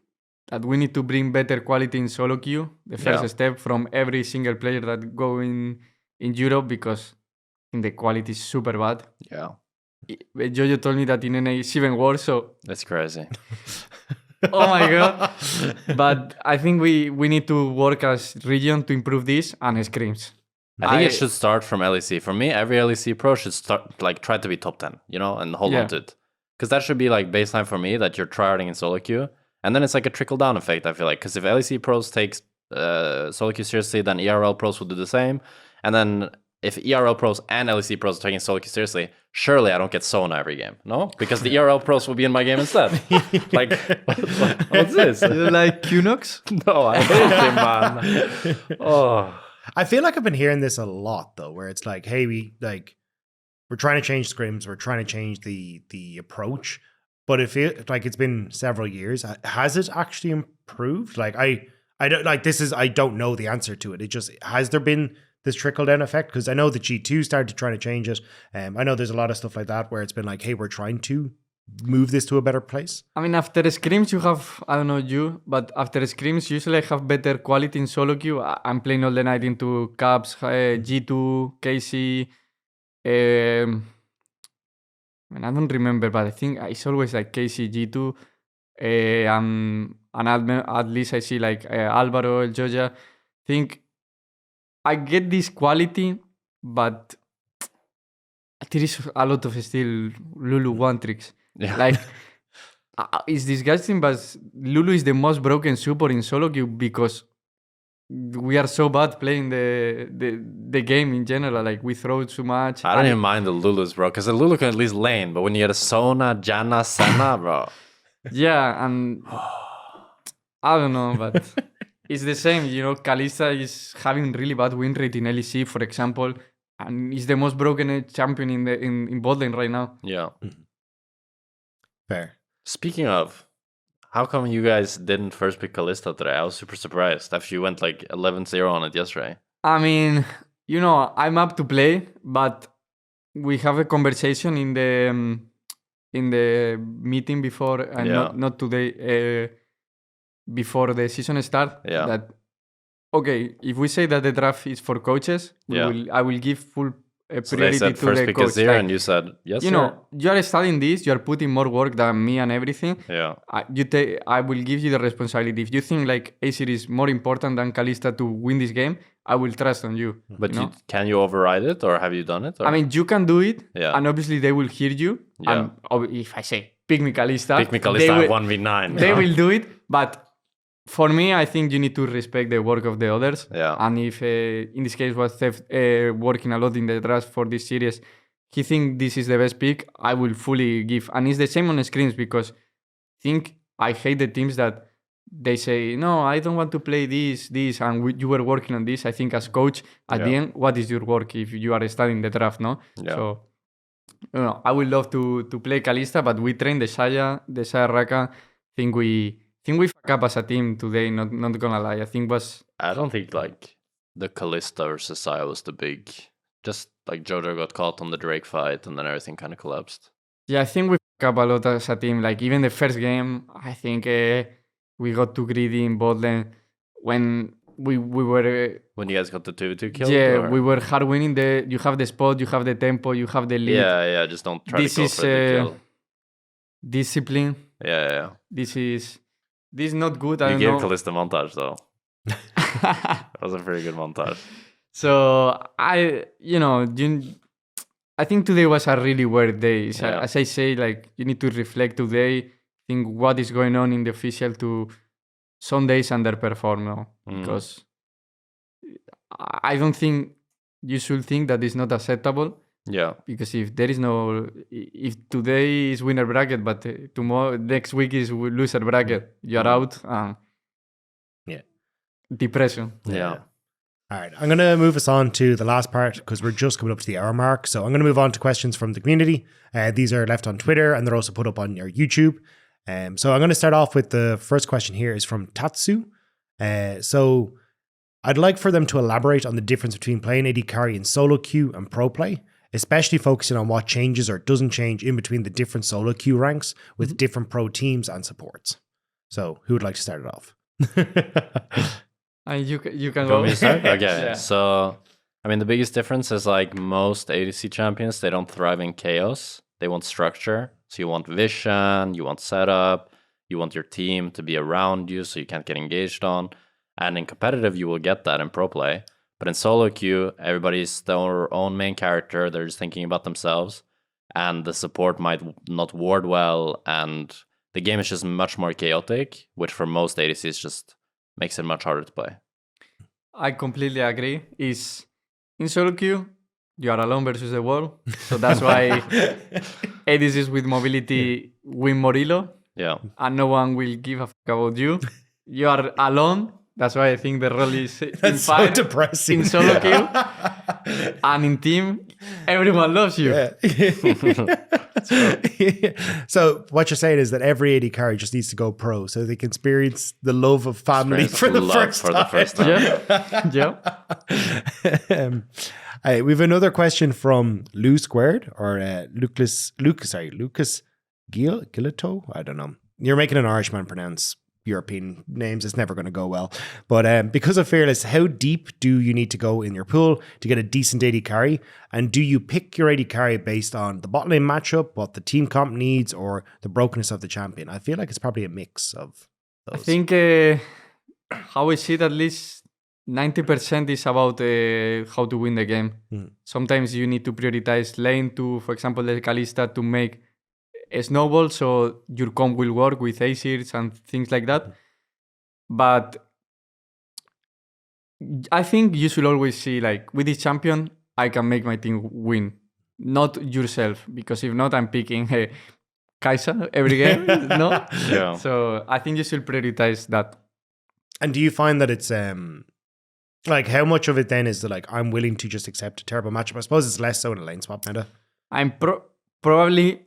that we need to bring better quality in solo queue. The first step from every single player that go in Europe, because the quality is super bad. Yeah. Jojo told me that in NA it's even worse, so... That's crazy. Oh my god. But I think we need to work as region to improve this and scrims. I think it should start from LEC. For me, every LEC pro should start, like, try to be top 10, and hold on to it. Because that should be, like, baseline for me, that you're tryharding in solo queue. And then it's like a trickle-down effect, I feel like. Because if LEC pros take solo queue seriously, then ERL pros will do the same. And then if ERL pros and LEC pros are taking solo queue seriously, surely I don't get Sona every game, no? Because the ERL pros will be in my game instead. Like, what's this? You like QNox? No, I hate him, man. Oh. I feel like I've been hearing this a lot, though, where it's like, hey, we're trying to change scrims, we're trying to change the approach, but it feels like it's been several years. Has it actually improved? Like, I don't like this is I don't know the answer to it. It just has there been this trickle down effect? Because I know the G2 started trying to change it. I know there's a lot of stuff like that where it's been like, hey, we're trying to move this to a better place. I mean, after scrims you have, I don't know you, but after scrims usually I have better quality in solo queue. I'm playing all the night into Caps, G2, KC, I mean, I don't remember, but I think it's always like KCG2. And at least I see like Alvaro, El Joja. Think I get this quality, but there is a lot of still Lulu one tricks. Yeah. Like it's disgusting, but Lulu is the most broken support in solo queue because we are so bad playing the game in general. Like we throw too much. I don't even mind the Lulus, bro, because the Lulu can at least lane, but when you get a Sona, Janna, Senna, bro. Yeah, and I don't know, but it's the same. You know, Caliste is having really bad win rate in LEC, for example, and is the most broken champion in bot lane right now. Yeah. Fair. Speaking of, how come you guys didn't first pick Caliste today? I was super surprised after you went like 11-0 on it yesterday. I mean, you know, I'm up to play, but we have a conversation in the meeting before, and not today, before the season start. Yeah. That okay, if we say that the draft is for coaches, I will give full So priority they said to first the pick coach. Azir, and you said yes. You know, you are studying this. You are putting more work than me and everything. Yeah. I will give you the responsibility. If you think like Azir is more important than Caliste to win this game, I will trust on you. But you know? can you override it, or have you done it? Or? I mean, you can do it, Yeah. and obviously they will hear you. Yeah. And if I say pick me Caliste, Caliste 1v9. They will do it, but for me, I think you need to respect the work of the others. Yeah. And if, in this case, was working a lot in the draft for this series, he think this is the best pick, I will fully give. And it's the same on scrims, because I hate the teams that they say, no, I don't want to play this, and you were working on this. I think as coach, at the end, what is your work if you are studying the draft, no? Yeah. So, you know, I would love to play Caliste, but we train the Saya Raka. I think we fuck up as a team today, not gonna lie. I don't think like the Caliste versus Saya was the big. Just like Jojo got caught on the Drake fight, and then everything kind of collapsed. Yeah, I think we fuck up a lot as a team. Like even the first game, I think we got too greedy in bot lane when we were. When you guys got the 2v2 kill? Yeah, we were hard winning. You have the spot, you have the tempo, you have the lead. Yeah. Just don't try to go for the kill. Discipline. Yeah. This is not good. You gave Caliste a montage though. That was a pretty good montage. So I think today was a really weird day. So, as I say, like you need to reflect today, think what is going on in the official to some days underperform now. Because I don't think you should think that it's not acceptable. Yeah. Because if today is winner bracket, but next week is loser bracket, you're out. Depression. Yeah. All right. I'm going to move us on to the last part because we're just coming up to the hour mark. So I'm going to move on to questions from the community. These are left on Twitter and they're also put up on your YouTube. So I'm going to start off with the first question here is from Tatsu. So I'd like for them to elaborate on the difference between playing AD carry in solo queue and pro play, especially focusing on what changes or doesn't change in between the different solo queue ranks with different pro teams and supports. So who would like to start it off? You can go. go. Me start? Okay. Yeah. So, I mean, the biggest difference is like most ADC champions, they don't thrive in chaos. They want structure. So you want vision, you want setup, you want your team to be around you so you can't get engaged on. And in competitive, you will get that in pro play. But in solo queue, everybody's their own main character. They're just thinking about themselves. And the support might not ward well. And the game is just much more chaotic, which for most ADCs just makes it much harder to play. I completely agree. Is in solo queue, you are alone versus the world. So that's why ADCs with mobility win Morilo. Yeah. And no one will give a fuck about you. You are alone. That's why I think the role is That's so depressing. In solo queue. And in team, everyone loves you. Yeah. So what you're saying is that every AD carry just needs to go pro so they can experience the love of family for the first time. Yeah. We have another question from Lou Squared or Lucas Gilito. I don't know. You're making an Irishman pronounce European names, it's never going to go well. But because of Fearless, how deep do you need to go in your pool to get a decent AD carry? And do you pick your AD carry based on the bot lane matchup, what the team comp needs, or the brokenness of the champion? I feel like it's probably a mix of those. I think how I see it, at least 90% is about how to win the game. Sometimes you need to prioritize lane to, for example, the Caliste to make a snowball so your comp will work with ACs and things like that. But I think you should always see, like, with this champion, I can make my team win. Not yourself, because if not, I'm picking Kai'Sa every game. No? Yeah. So I think you should prioritize that. And do you find that it's like how much of it then is like I'm willing to just accept a terrible matchup? I suppose it's less so in a lane swap meta. I'm probably,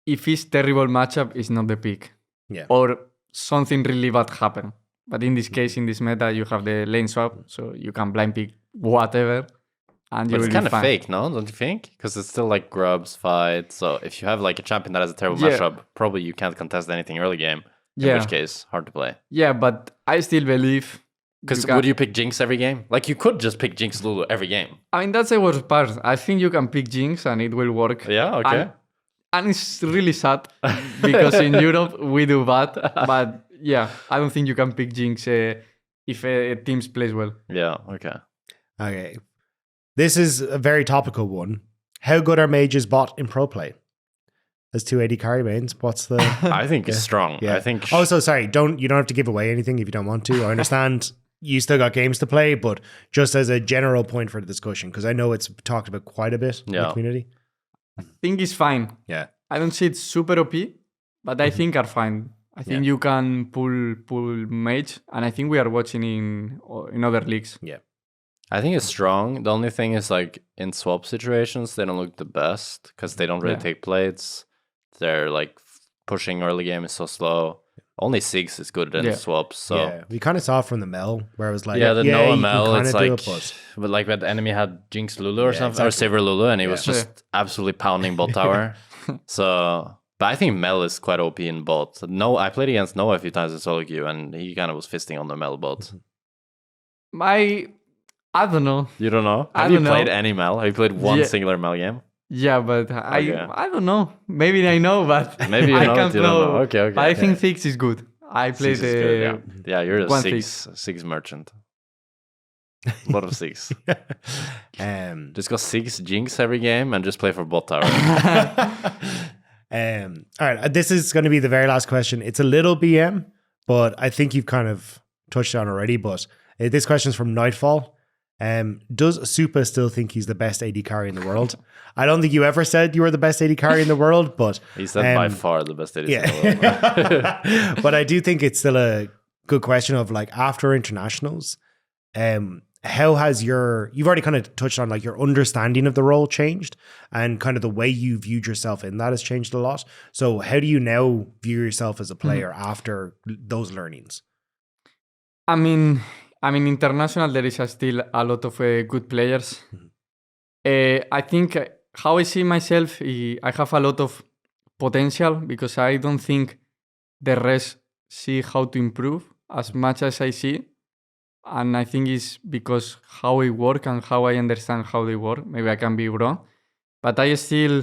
if it's terrible matchup, it's not the pick. Yeah. Or something really bad happen. But in this case, in this meta, you have the lane swap, so you can blind pick whatever, and you But will it's kind be of fine. fake, no? Don't you think? Because it's still like grubs fight. So if you have like a champion that has a terrible Yeah. matchup, probably you can't contest anything early game. In Yeah. which case, hard to play. Yeah, but I still believe. Because can- would you pick Jinx every game? Like you could just pick Jinx Lulu every game. I mean, that's the worst part. I think you can pick Jinx and it will work. Yeah, okay. And it's really sad because in Europe we do bad. But yeah, I don't think you can pick Jinx if a team plays well. Yeah, okay. Okay. This is a very topical one. How good are mages bot in pro play? As 2 AD carry mains, what's the... I think it's strong. Yeah. I think... Oh, so sorry. You don't have to give away anything if you don't want to. I understand you still got games to play, but just as a general point for the discussion, because I know it's talked about quite a bit in the Yeah. community. I think it's fine. Yeah. I don't see it super OP, but I think are fine. I think you can pull mage, and I think we are watching in other leagues. Yeah. I think it's strong. The only thing is like in swap situations, they don't look the best because they don't really Yeah. take plates. They're like pushing early game is so slow. Only Sigs is good in Yeah. swaps. So Yeah. We kind of saw it from the Mel, where it was like, yeah, the you Noah can Mel, kinda it's do like, it, but like when the enemy had Jinx Lulu or Yeah, something, or exactly. Saver Lulu, and he was Yeah. just absolutely pounding bot tower. So, but I think Mel is quite OP in bot. No, I played against Noah a few times in solo queue, and he kind of was fisting on the Mel bot. I don't know. You don't know? I Have you don't played know. any Mel? Have you played one Yeah. singular Mel game? Yeah, but Okay. I don't know. Maybe I know, but Maybe you I know, can't but you don't know. Okay. But I think Six is good. I played Six is good, yeah. Yeah, you're a one six merchant. A lot of six. Just go 6 Jinx every game and just play for bot tower. all right. This is going to be the very last question. It's a little BM, but I think you've kind of touched on already. But this question is from Nightfall. Does Supa still think he's the best AD carry in the world? I don't think you ever said you were the best AD carry in the world, but He said by far the best ADC in the world. yeah. But I do think it's still a good question of like after internationals, how has you've already kind of touched on like your understanding of the role changed and kind of the way you viewed yourself in that has changed a lot. So how do you now view yourself as a player after those learnings? I mean, international, there is still a lot of good players. I think how I see myself, I have a lot of potential because I don't think the rest see how to improve as much as I see. And I think it's because how I work and how I understand how they work. Maybe I can be wrong. But I still,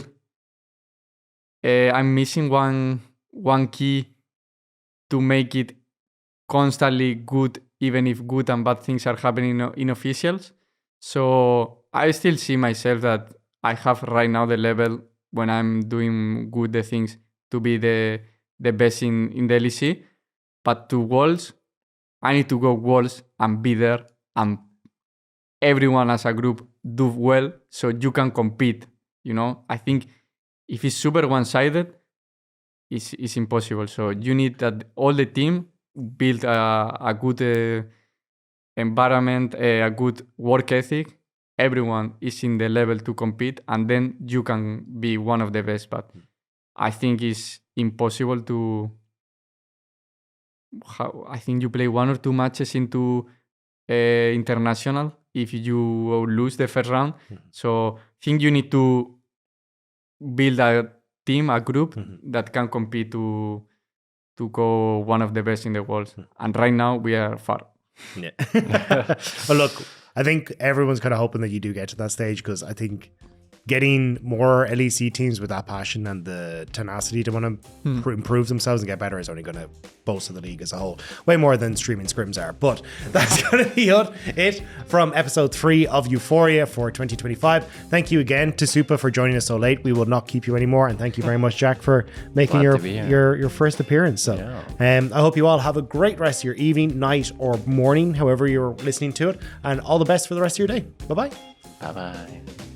I'm missing one key to make it constantly good, even if good and bad things are happening in officials. So I still see myself that I have right now the level when I'm doing good the things to be the best in the LEC. But to Worlds, I need to go Worlds and be there and everyone as a group do well so you can compete. You know, I think if it's super one-sided, it's impossible. So you need that all the team build a good environment, a good work ethic. Everyone is in the level to compete, and then you can be one of the best. But I think it's impossible to. I think you play 1 or 2 matches into international if you lose the first round. So I think you need to build a team, a group that can compete to to go one of the best in the world. And right now we are far. Yeah. Well, look, I think everyone's kind of hoping that you do get to that stage, because I think getting more LEC teams with that passion and the tenacity to want to improve themselves and get better is only going to bolster the league as a whole, way more than streaming scrims are. But that's going to be it from episode 3 of EUphoria for 2025. Thank you again to Supa for joining us so late. We will not keep you anymore, and thank you very much, Jack, for making your first appearance. So I hope you all have a great rest of your evening, night, or morning, however you're listening to it, and all the best for the rest of your day. Bye bye. Bye bye.